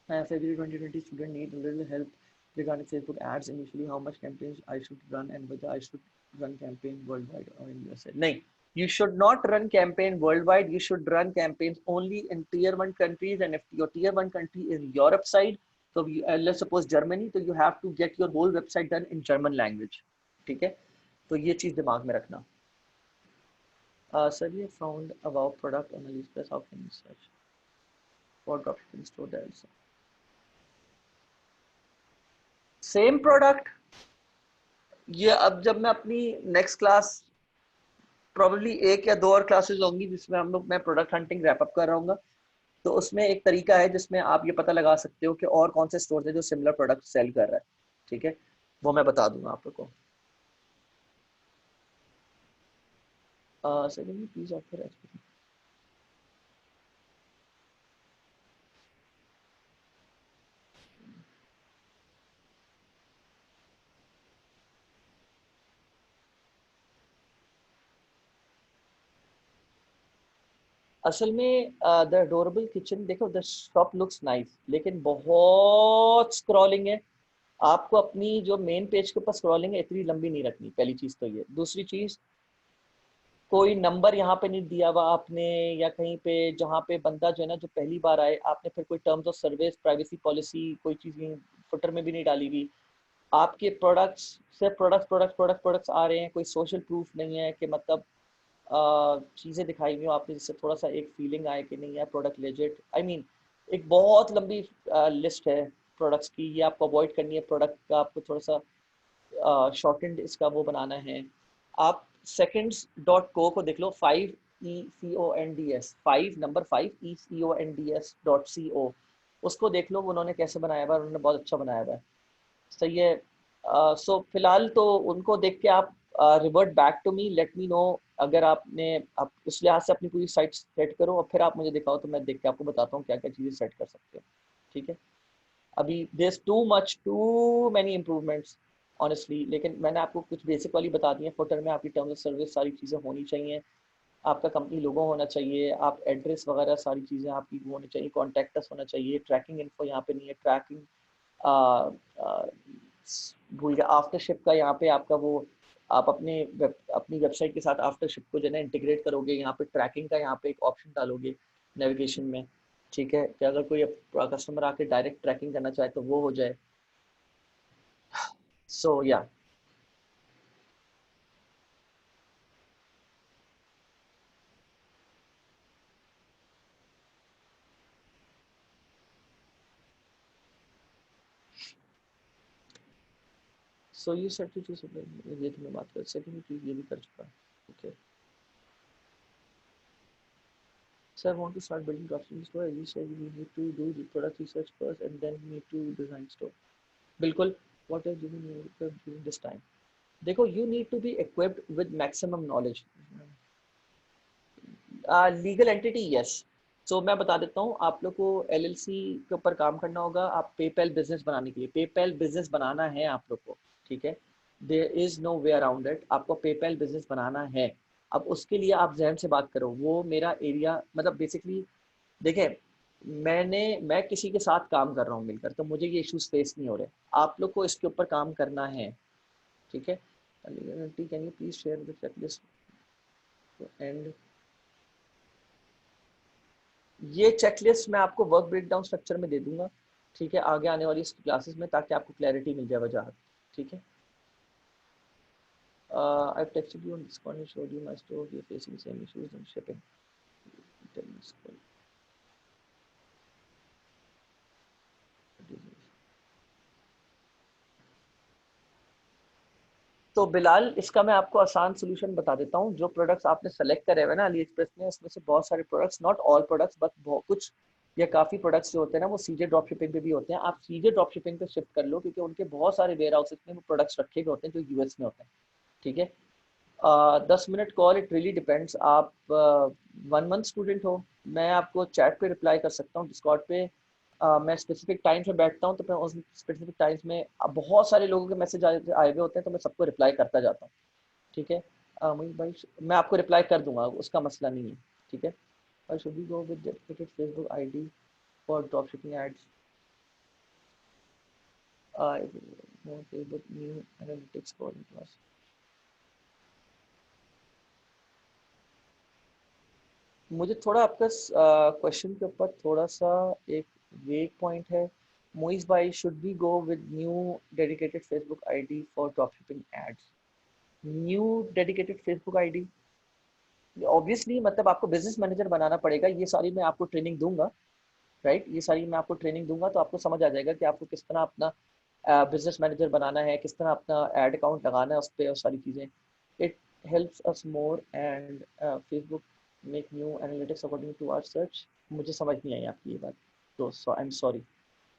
February 2020 student need a little help regarding Facebook ads initially, how much campaigns I should run and whether I should run campaign worldwide or in USA. नहीं, you should not run campaign worldwide, you should run campaigns only in tier 1 countries, and if your tier 1 country is Europe side, so let's suppose Germany, so you have to get your whole website done in German language. ठीक है, तो ये चीज़ दिमाग में रखना। Sir, we have found about product on AliExpress, how can you search for dropshipping store there also? Same product, ये अब जब मैं अपनी नेक्स्ट क्लास, प्रोबेबली 1 या 2 और क्लासेस होंगी जिसमें हम लोग मैं प्रोडक्ट हंटिंग रैप अप कर रहा हूँ, तो उसमें एक तरीका है जिसमें आप ये पता लगा सकते हो कि और कौन से स्टोर है जो सिमिलर प्रोडक्ट सेल कर रहा है। ठीक है, वो मैं बता दूंगा आप लोग को। Secondly please offer. असल में द अडोरेबल किचन, देखो द शॉप लुक्स नाइस, लेकिन बहुत स्क्रॉलिंग है। आपको अपनी जो मेन पेज के ऊपर स्क्रॉलिंग है इतनी लंबी नहीं रखनी, पहली चीज तो ये। दूसरी चीज, कोई नंबर यहाँ पे नहीं दिया हुआ आपने, या कहीं पे जहाँ पे बंदा जो है ना, जो पहली बार आए, आपने फिर कोई terms of service, privacy policy, कोई चीज़ फुटर में भी नहीं डाली हुई। आपके प्रोडक्ट्स, सिर्फ प्रोडक्ट्स आ रहे हैं, कोई सोशल प्रूफ नहीं है कि मतलब चीज़ें दिखाई हुई हो आपने जिससे थोड़ा सा एक फीलिंग आए कि नहीं यार प्रोडक्ट लेजिट। आई मीन एक बहुत लंबी लिस्ट है प्रोडक्ट्स की, ये आपको अवॉइड करनी है। प्रोडक्ट का आपको थोड़ा सा शॉर्टेंड इसका वो बनाना है। आप सेकंड्स डॉट को देख लो, 5 ECONDS, 5 नंबर 5 ECONDS.co, उसको देख लो उन्होंने कैसे बनाया हुआ है, उन्होंने बहुत अच्छा बनाया हुआ है। सही है। सो फिलहाल तो उनको देख के आप revert back to me, let me know. अगर आपने आप उस लिहाज से अपनी पूरी साइट सेट करो और फिर आप मुझे दिखाओ, तो मैं देख के आपको बताता हूँ क्या क्या चीज़ें सेट कर सकते हो। ठीक है। अभी there too many improvements honestly, लेकिन मैंने आपको कुछ बेसिक वाली बता दी है। फुटर में आपकी टर्म्स ऑफ सर्विस सारी चीज़ें होनी चाहिए, आपका कंपनी लोगो होना चाहिए, आप एड्रेस वगैरह सारी चीज़ें आपकी वो होनी चाहिए, कॉन्टैक्ट होना चाहिए। ट्रैकिंग इन्फो यहाँ पे नहीं है, ट्रैकिंग भूल गया। आफ्टर शिप का यहाँ पे आपका वो, आप अपनी वेबसाइट के साथ आफ्टर शिप को जो है ना इंटीग्रेट करोगे, यहाँ पे ट्रैकिंग का यहाँ पे एक ऑप्शन डालोगे नेविगेशन में। ठीक है, कि अगर कोई कस्टमर आके डायरेक्ट ट्रैकिंग करना चाहे तो वो हो जाए। सो या, सो यू सेट टू ये तो मैं बात कर, सेकंड चीज ये भी कर चुका। Okay sir, want to start building dropshipping store, you said we need to do the product research first and then we need to design store. बिल्कुल। What are giving you during this time? देखो, you need to be equipped with maximum knowledge. Legal entity, yes. So मैं बता देता हूँ आप लोग को, एलएलसी के ऊपर काम करना होगा। आप पेपैल बिजनेस बनाने के लिए, पेपैल बिजनेस बनाना है आप लोग को। ठीक है, there is no way around it, आपको पेपैल बिजनेस बनाना है। अब उसके लिए आप जहन से बात करो, वो मेरा एरिया मतलब बेसिकली, देखिए मैं किसी के साथ काम कर रहा हूँ मिलकर, तो मुझे ये इश्यूज फेस नहीं हो रहे। आप लोग को इसके ऊपर काम करना है। ठीक है। Can you please share the checklist and, ये चेकलिस्ट मैं आपको वर्क ब्रेकडाउन स्ट्रक्चर में दे दूंगा। ठीक है, आगे आने वाली क्लासेस में, ताकि आपको क्लैरिटी मिल जाए वजह। ठीक है। I texted you on Discord and showed you my store, we are facing same issues in shipping. तो बिलाल, इसका मैं आपको आसान सोल्यूशन बता देता हूँ। जो प्रोडक्ट्स आपने सेलेक्ट करे हुए ना अली एक्सप्रेस में, उसमें से बहुत सारे products, not all products but बहुत कुछ या काफ़ी प्रोडक्ट्स जो होते हैं ना, वो सीजे ड्रॉप शिपिंग पे भी होते हैं। आप सीजे ड्रॉप शिपिंग पे शिफ्ट कर लो, क्योंकि उनके बहुत सारे वेयर हाउसेस में वो प्रोडक्ट्स रखे हुए होते हैं जो यूएस में होते हैं। ठीक है। 10 minute call, it really depends. आप 1 मंथ स्टूडेंट हो, मैं आपको चैट पे रिप्लाई कर सकता हूँ, डिस्कॉर्ड पे। मैं स्पेसिफिक टाइम्स में बैठता हूँ, तो मैं उस स्पेसिफिक टाइम्स में, अब बहुत सारे लोगों के मैसेज आए आए हुए होते हैं, तो मैं सबको रिप्लाई करता जाता हूँ। ठीक है। मोहित भाई, मैं आपको रिप्लाई कर दूंगा, उसका मसला नहीं है। ठीक है। और should we go with dedicated Facebook ID for drop shipping ads? Facebook new analytics for class. मुझे थोड़ा आपका क्वेश्चन के ऊपर थोड़ा सा एक वेग पॉइंट है। मोइज भाई, should we go with new dedicated Facebook ID for dropshipping ads? New dedicated Facebook ID, obviously मतलब आपको बिजनेस मैनेजर बनाना पड़ेगा। ये सारी मैं आपको ट्रेनिंग दूंगा, राइट? ये सारी मैं आपको ट्रेनिंग दूंगा, तो आपको समझ आ जाएगा कि आपको किस तरह अपना बिजनेस मैनेजर बनाना है, किस तरह अपना एड अकाउंट लगाना है उस पर, और सारी चीज़ें। It helps us more and Facebook make new analytics according to our search. मुझे समझ नहीं आई आपकी ये बात, तो आई एम सॉरी।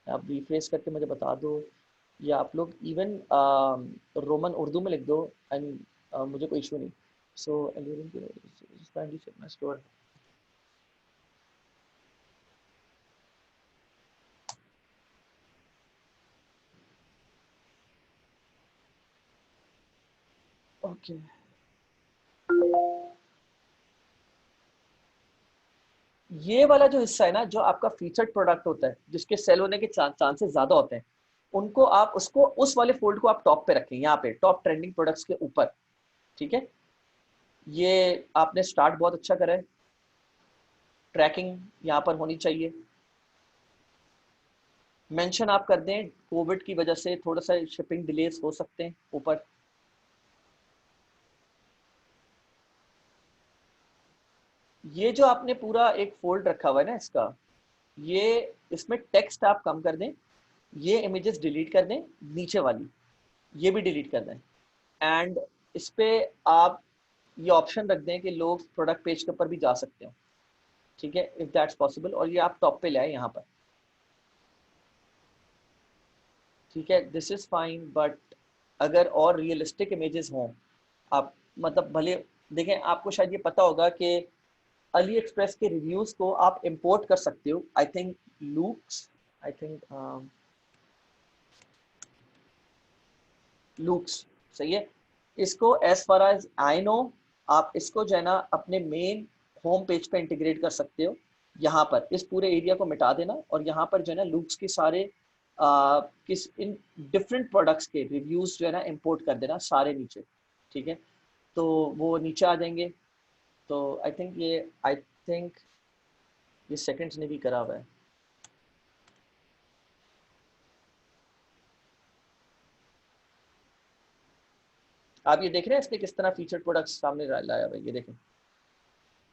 आप रिफ्रेश करके मुझे बता दो। या आप लोग इवन रोमन उर्दू में लिख दो एंड मुझे कोई इशू नहीं। सो स्टोर। ओके, ये वाला जो हिस्सा है ना, जो आपका फीचर्ड प्रोडक्ट होता है, जिसके सेल होने के चांसेस ज्यादा होते हैं, उनको आप उसको उस वाले फोल्ड को आप टॉप पे रखें, यहाँ पे टॉप ट्रेंडिंग प्रोडक्ट्स के ऊपर। ठीक है, ये आपने स्टार्ट बहुत अच्छा करा है। ट्रैकिंग यहाँ पर होनी चाहिए। मेंशन आप कर दें कोविड की वजह से थोड़ा सा शिपिंग डिलेस हो सकते हैं ऊपर। ये जो आपने पूरा एक फोल्ड रखा हुआ है ना इसका, ये इसमें टेक्स्ट आप कम कर दें, ये इमेजेस डिलीट कर दें, नीचे वाली ये भी डिलीट कर दें। एंड इस पे आप ये ऑप्शन रख दें कि लोग प्रोडक्ट पेज के ऊपर भी जा सकते हो। ठीक है, इफ दैट्स पॉसिबल, और ये आप टॉप पे लाए यहाँ पर। ठीक है, दिस इज फाइन, बट अगर और रियलिस्टिक इमेजेस हों, आप मतलब भले देखें, आपको शायद ये पता होगा कि अली एक्सप्रेस के रिव्यूज को आप इंपोर्ट कर सकते हो। I think looks, I think looks सही है। इसको as far as I know, आप इसको जो है ना अपने मेन होम पेज पे इंटीग्रेट कर सकते हो। यहाँ पर इस पूरे एरिया को मिटा देना और यहाँ पर जो है ना लूक्स के सारे किस इन डिफरेंट प्रोडक्ट्स के रिव्यूज जो है ना इंपोर्ट कर देना सारे नीचे। ठीक है, तो वो नीचे आ जाएंगे। तो आई थिंक ये सेकंड्स ने भी करा हुआ है। आप ये देख रहे हैं इसने किस तरह फीचर प्रोडक्ट सामने लाया हुआ है, ये देखें।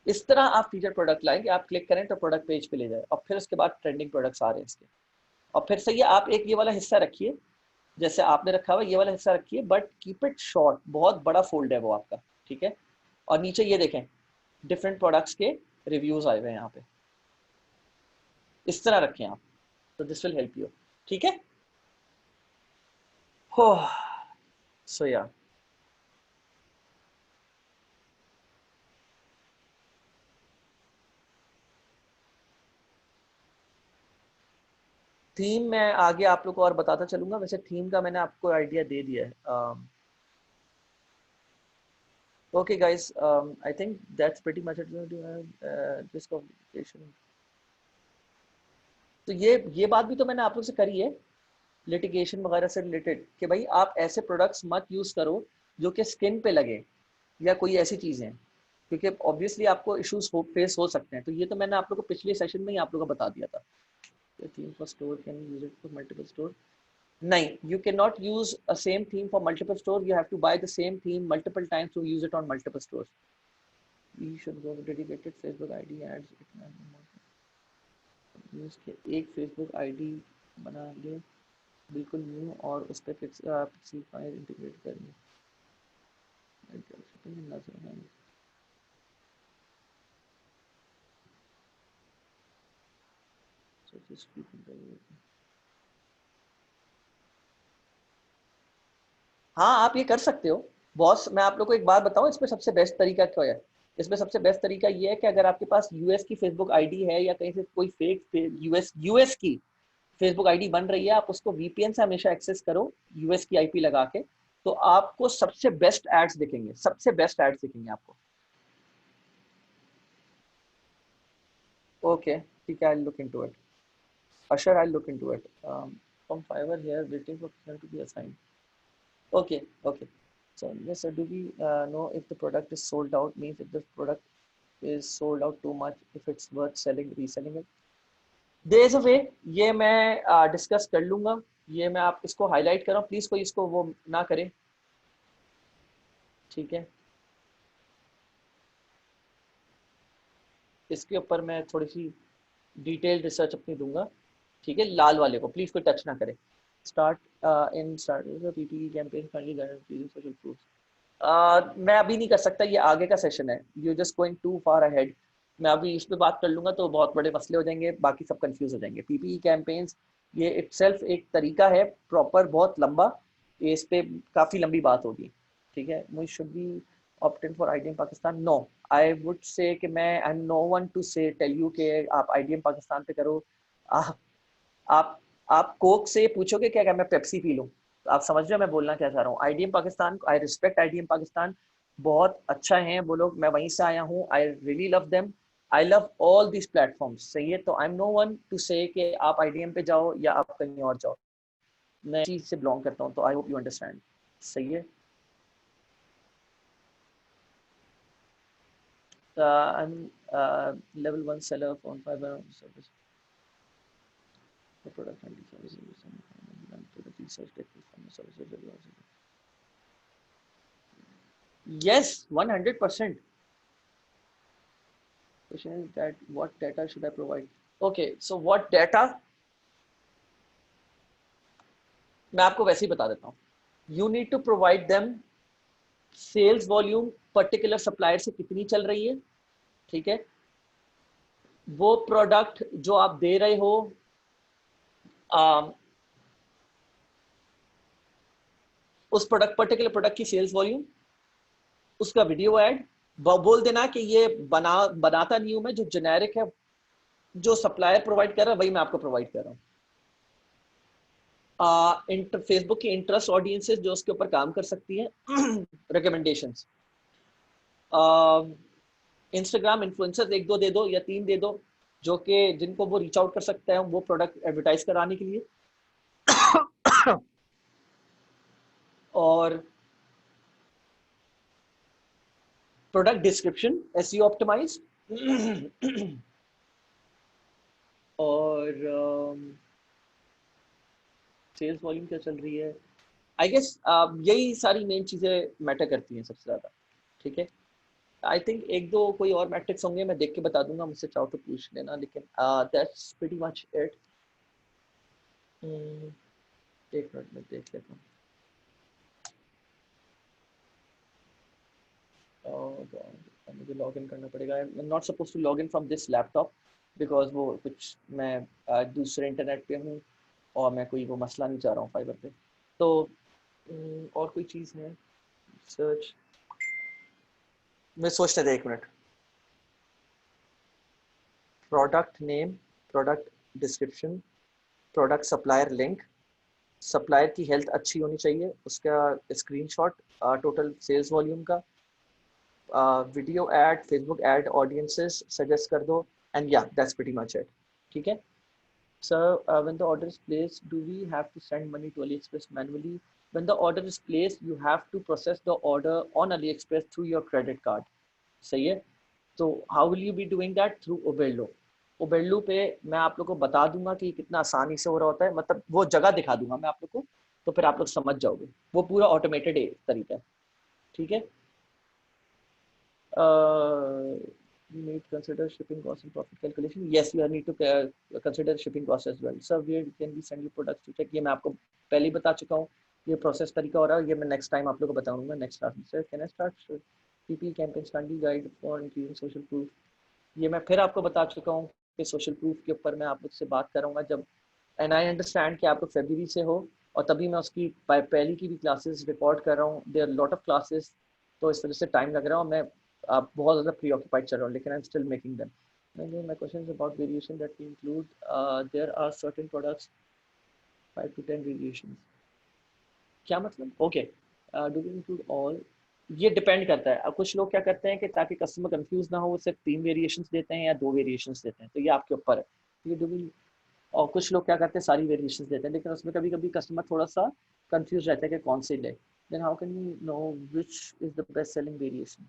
इस तरह आप फीचर प्रोडक्ट लाएंगे, आप क्लिक करें तो प्रोडक्ट पेज पे ले जाए, और फिर उसके बाद ट्रेंडिंग प्रोडक्ट्स आ रहे हैं इसके। और फिर से ये आप एक ये वाला हिस्सा रखिए जैसे आपने रखा हुआ, ये वाला हिस्सा रखिए, बट कीप इट शॉर्ट, बहुत बड़ा फोल्ड है वो आपका। ठीक है, और नीचे ये देखें डिफरेंट प्रोडक्ट्स के रिव्यूज आए हुए हैं यहाँ पे, इस तरह रखें आप, तो दिस विल हेल्प यू। ठीक है, हो सो या थीम मैं आगे आप लोग को और बताता चलूंगा। वैसे थीम का मैंने आपको आइडिया दे दिया है। Okay guys, I think that's pretty much it. This communication, तो ये बात भी तो मैंने आप लोग से करी है लिटिगेशन वगैरह से रिलेटेड, कि भाई आप ऐसे प्रोडक्ट्स मत यूज करो जो कि स्किन पे लगे या कोई ऐसी चीजें, क्योंकि ऑब्वियसली आपको इश्यूज फेस हो सकते हैं। तो ये तो मैंने आप लोग को पिछले सेशन में ही आप लोग को बता दिया था। Theme for store can use it for multiple store? नहीं, you cannot use a same theme for multiple stores. You have to buy the same theme multiple times to use it on multiple stores. We should go with dedicated Facebook ID ads. Use के एक Facebook ID बना ले, बिल्कुल न्यू, और उस पर पिक्सल फाइल इंटीग्रेट करनी। हाँ, आप ये कर सकते हो बॉस। मैं आप लोग को एक बात बताऊं, इसमें सबसे बेस्ट तरीका क्या है? इसमें सबसे बेस्ट तरीका ये है कि अगर आपके पास यूएस की फेसबुक आईडी है या कहीं से कोई फेक यूएस की फेसबुक आईडी बन रही है, आप उसको वीपीएन से हमेशा एक्सेस करो, यूएस की आईपी लगा के, तो आपको सबसे बेस्ट एड्स दिखेंगे, सबसे बेस्ट एड्स दिखेंगे आपको। ओके, ठीक है, I look into it. Asher, I look into it. From Fiverr here waiting for to be assigned. Okay, okay. So yes, sir, do we know if the product is sold out? Means if the product is sold out too much, if it's worth selling, reselling it? There is a way. ये मैं डिस्कस कर लूंगा। ये मैं आप इसको हाईलाइट कर रहा हूँ, प्लीज कोई इसको वो ना करे। ठीक है, इसके ऊपर मैं थोड़ी सी डिटेल रिसर्च अपनी दूंगा। ठीक है, लाल वाले को प्लीज कोई टच ना करे। Start in start PPE campaign finally guarantee social proof. मैं अभी नहीं कर सकता, ये आगे का सेशन है। You just going to far ahead. मैं अभी इस पे बात कर लूंगा तो बहुत बड़े मसले हो जाएंगे, बाकी सब कंफ्यूज हो जाएंगे। पीपीई कैंपेन्स ये इटसेल्फ एक तरीका है प्रॉपर, बहुत लंबा, इस पे काफी लंबी बात होगी, ठीक है। We should be opted for IDM Pakistan, no, I would say कि मैं I am no one to say tell you कि आप आईडीएम पाकिस्तान पे करो। आप आप आप कोक से पूछोगे क्या क्या मैं पेप्सी पी लूं, तो आप समझ रहे हो मैं बोलना क्या चाह रहा हूँ। IDM Pakistan, I respect IDM Pakistan, बहुत अच्छा है वो लोग, मैं वहीं से आया हूँ, I really love them, I love all this platforms, सही है। तो I am no one to say कि आप आईडीएम पे जाओ या आप कहीं और जाओ, मैं चीज से बिलोंग करता हूँ, तो आई होप यू अंडरस्टैंड, सही है। I'm level 1 seller on Fiverr service. The product and services and to the research techniques from the services. Yes, 100%. Question is that what data should I provide? Okay, so what data? मैं आपको वैसे ही बता देता हूँ। You need to provide them sales volume particular supplier से कितनी चल रही है, ठीक है। वो प्रोडक्ट जो आप दे रहे हो, उस प्रोडक्ट पर्टिकुलर प्रोडक्ट की सेल्स वॉल्यूम, उसका वीडियो ऐड, बोल देना कि ये बनाता नहीं हूं मैं, जो जेनेरिक है, जो सप्लायर प्रोवाइड कर रहा है वही मैं आपको प्रोवाइड कर रहा हूँ। फेसबुक की इंटरेस्ट ऑडियंसेस जो उसके ऊपर काम कर सकती है, रिकमेंडेशंस, इंस्टाग्राम इन्फ्लुएंसर्स एक दो दे दो या तीन दे दो, जो कि जिनको वो रीच आउट कर सकता है वो प्रोडक्ट एडवर्टाइज कराने के लिए। और प्रोडक्ट डिस्क्रिप्शन एसईओ ऑप्टिमाइज, और सेल्स वॉल्यूम क्या चल रही है, आई गेस यही सारी मेन चीजें मैटर करती हैं सबसे ज्यादा, ठीक है। आई थिंक एक दो कोई और मैट्रिक्स होंगे, मैं देख के बता दूंगा, मुझसे चाहो तो पूछ लेना, लेकिन दैट्स प्रीटी मच इट। एक मिनट में देख लेता हूँ। मुझे लॉग इन करना पड़ेगा, I am not suppose to log in from this laptop, because वो कुछ मैं दूसरे इंटरनेट पे हूँ, और मैं कोई वो मसला नहीं चाह रहा हूँ फाइबर पे। तो और कोई चीज़ है, सर्च, मैं सोचने दे एक minute. Product name, product description, product supplier link, supplier की हेल्थ अच्छी होनी चाहिए, उसका स्क्रीनशॉट, टोटल सेल्स वॉल्यूम का, video add, Facebook ad, audiences suggest कर दो, एंड या दैट्स प्रीटी मच इट, ठीक है। So when the order is placed, do we have to send money to AliExpress manually? When the order is placed, you have to process the order on AliExpress through your credit card. सही है। तो how will you be doing that? Through Oberlo. Oberlo पे मैं आप लोग को बता दूंगा कि कितना आसानी से हो रहा होता है, मतलब वो जगह दिखा दूंगा मैं आप लोग को, तो फिर आप लोग समझ जाओगे, वो पूरा ऑटोमेटेड तरीका है, ठीक है। You need to consider shipping costs and profit calculation. Yes, you need to consider shipping costs as well. Sir, where can we send you products to check? ये मैं आपको पहले ही बता चुका हूँ, ये प्रोसेस तरीका हो रहा है, ये मैं नेक्स्ट टाइम आप लोगों को बताऊंगा नेक्स्ट क्लास में। Sir can I start PP campaign study guide for increasing social proof, ये मैं फिर आपको बता चुका हूँ कि सोशल प्रूफ के ऊपर मैं आप लोग से बात करूँगा जब, एंड आई अंडरस्टैंड कि आप लोग फरवरी से हो, और तभी मैं उसकी पहली की भी क्लासेस रिकॉर्ड कर रहा हूँ, देयर लॉट ऑफ क्लासेस, तो इस वजह से टाइम लग रहा है, और मैं बहुत ज़्यादा प्री ऑक्यूपाइड चल रहा हूँ, लेकिन I am still making them. My question is about variation that we include. There are certain products 5 to 10 variations. क्या मतलब? Okay, do we include all, ये डिपेंड करता है। अब कुछ लोग क्या करते हैं कि ताकि कस्टमर कंफ्यूज ना हो, वो सिर्फ 3 वेरिएशंस देते हैं या 2 वेरिएशंस देते हैं, तो ये आपके ऊपर है, ये डू वी। और कुछ लोग क्या करते हैं सारी वेरिएशंस देते हैं, लेकिन उसमें कभी कभी कस्टमर थोड़ा सा कंफ्यूज रहता है कि कौन से ले, then how can we know which is the best selling variation.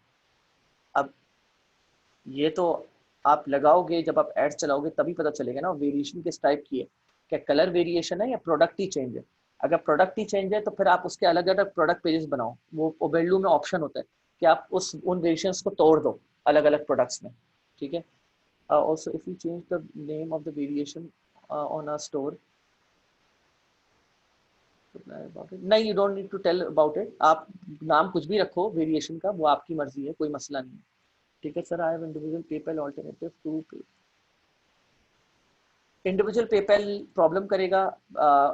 अब ये तो आप लगाओगे, जब आप एड्स चलाओगे तभी पता चलेगा ना वेरिएशन किस टाइप की है, क्या कलर वेरिएशन है या प्रोडक्ट ही चेंज है। अगर प्रोडक्ट ही चेंज है तो फिर आप उसके अलग अलग प्रोडक्ट पेजेस बनाओ, वो ओबेरलू में ऑप्शन होता है कि आप उस उन वेरिएशंस को तोड़ दो अलग अलग प्रोडक्ट्स में, ठीक है। Also if you change the name of the variation on a store, नहीं, you don't need to tell about it, आप नाम कुछ भी रखो वेरिएशन का, वो आपकी मर्जी है, कोई मसला नहीं है, ठीक है sir. I have individual PayPal alternative to pay, individual PayPal problem करेगा,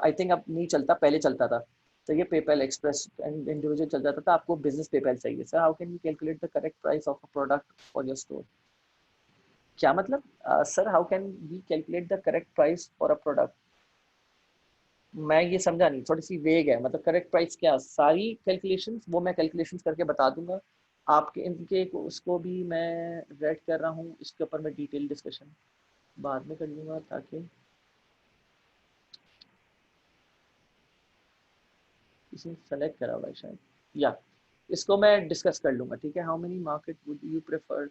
आई थिंक अब नहीं चलता, पहले चलता था। तो ये पेपैल एक्सप्रेस इंडिविजुअल चल जाता था, आपको बिजनेस पेपैल चाहिए। Sir how can you calculate the correct price of a product for your store? क्या मतलब? Sir how can we calculate the correct price for a product? मैं ये समझा नहीं, थोड़ी सी वेग है। मतलब करेक्ट प्राइस क्या? सारी कैलकुलेशंस वो मैं कैलकुलेशंस करके बता दूंगा आपके, इनके उसको भी मैं रेड कर रहा हूँ, इसके ऊपर मैं डिटेल डिस्कशन बाद में कर लूँगा, ताकि किसी ने सेलेक्ट करा हुआ है शायद, या इसको मैं डिस्कस कर लूँगा, ठीक है। How many market would you prefer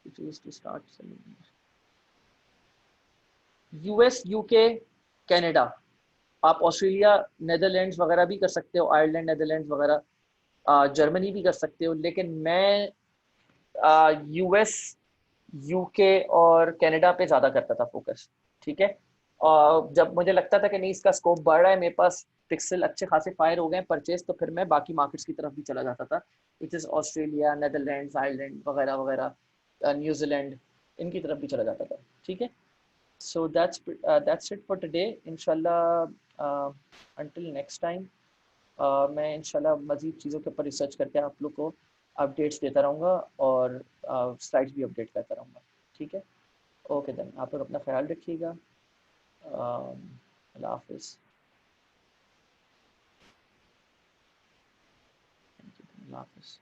to choose to start selling? US, UK, Canada. आप ऑस्ट्रेलिया, नेदरलैंड्स वगैरह भी कर सकते हो, आयरलैंड, नेदरलैंड्स वगैरह, जर्मनी भी कर सकते हो, लेकिन मैं यूएस, यूके और कनाडा पे ज़्यादा करता था फोकस, ठीक है। और जब मुझे लगता था कि नहीं इसका स्कोप बढ़ रहा है, मेरे पास पिक्सल अच्छे खासे फायर हो गए हैं परचेज, तो फिर मैं बाकी मार्केट्स की तरफ भी चला जाता था, which is Australia, Netherlands, Ireland वगैरह वगैरह, न्यूजीलैंड, इनकी तरफ भी चला जाता था, ठीक है। So that's it for today. Until next time, मैं इंशाल्लाह मज़ीद चीज़ों के ऊपर रिसर्च करके आप लोग को अपडेट्स देता रहूँगा, और स्लाइड्स भी अपडेट करता रहूँगा, ठीक है। ओके देन, आप लोग अपना ख्याल रखिएगा। अल्लाह हाफिज़। अल्लाह हाफिज़।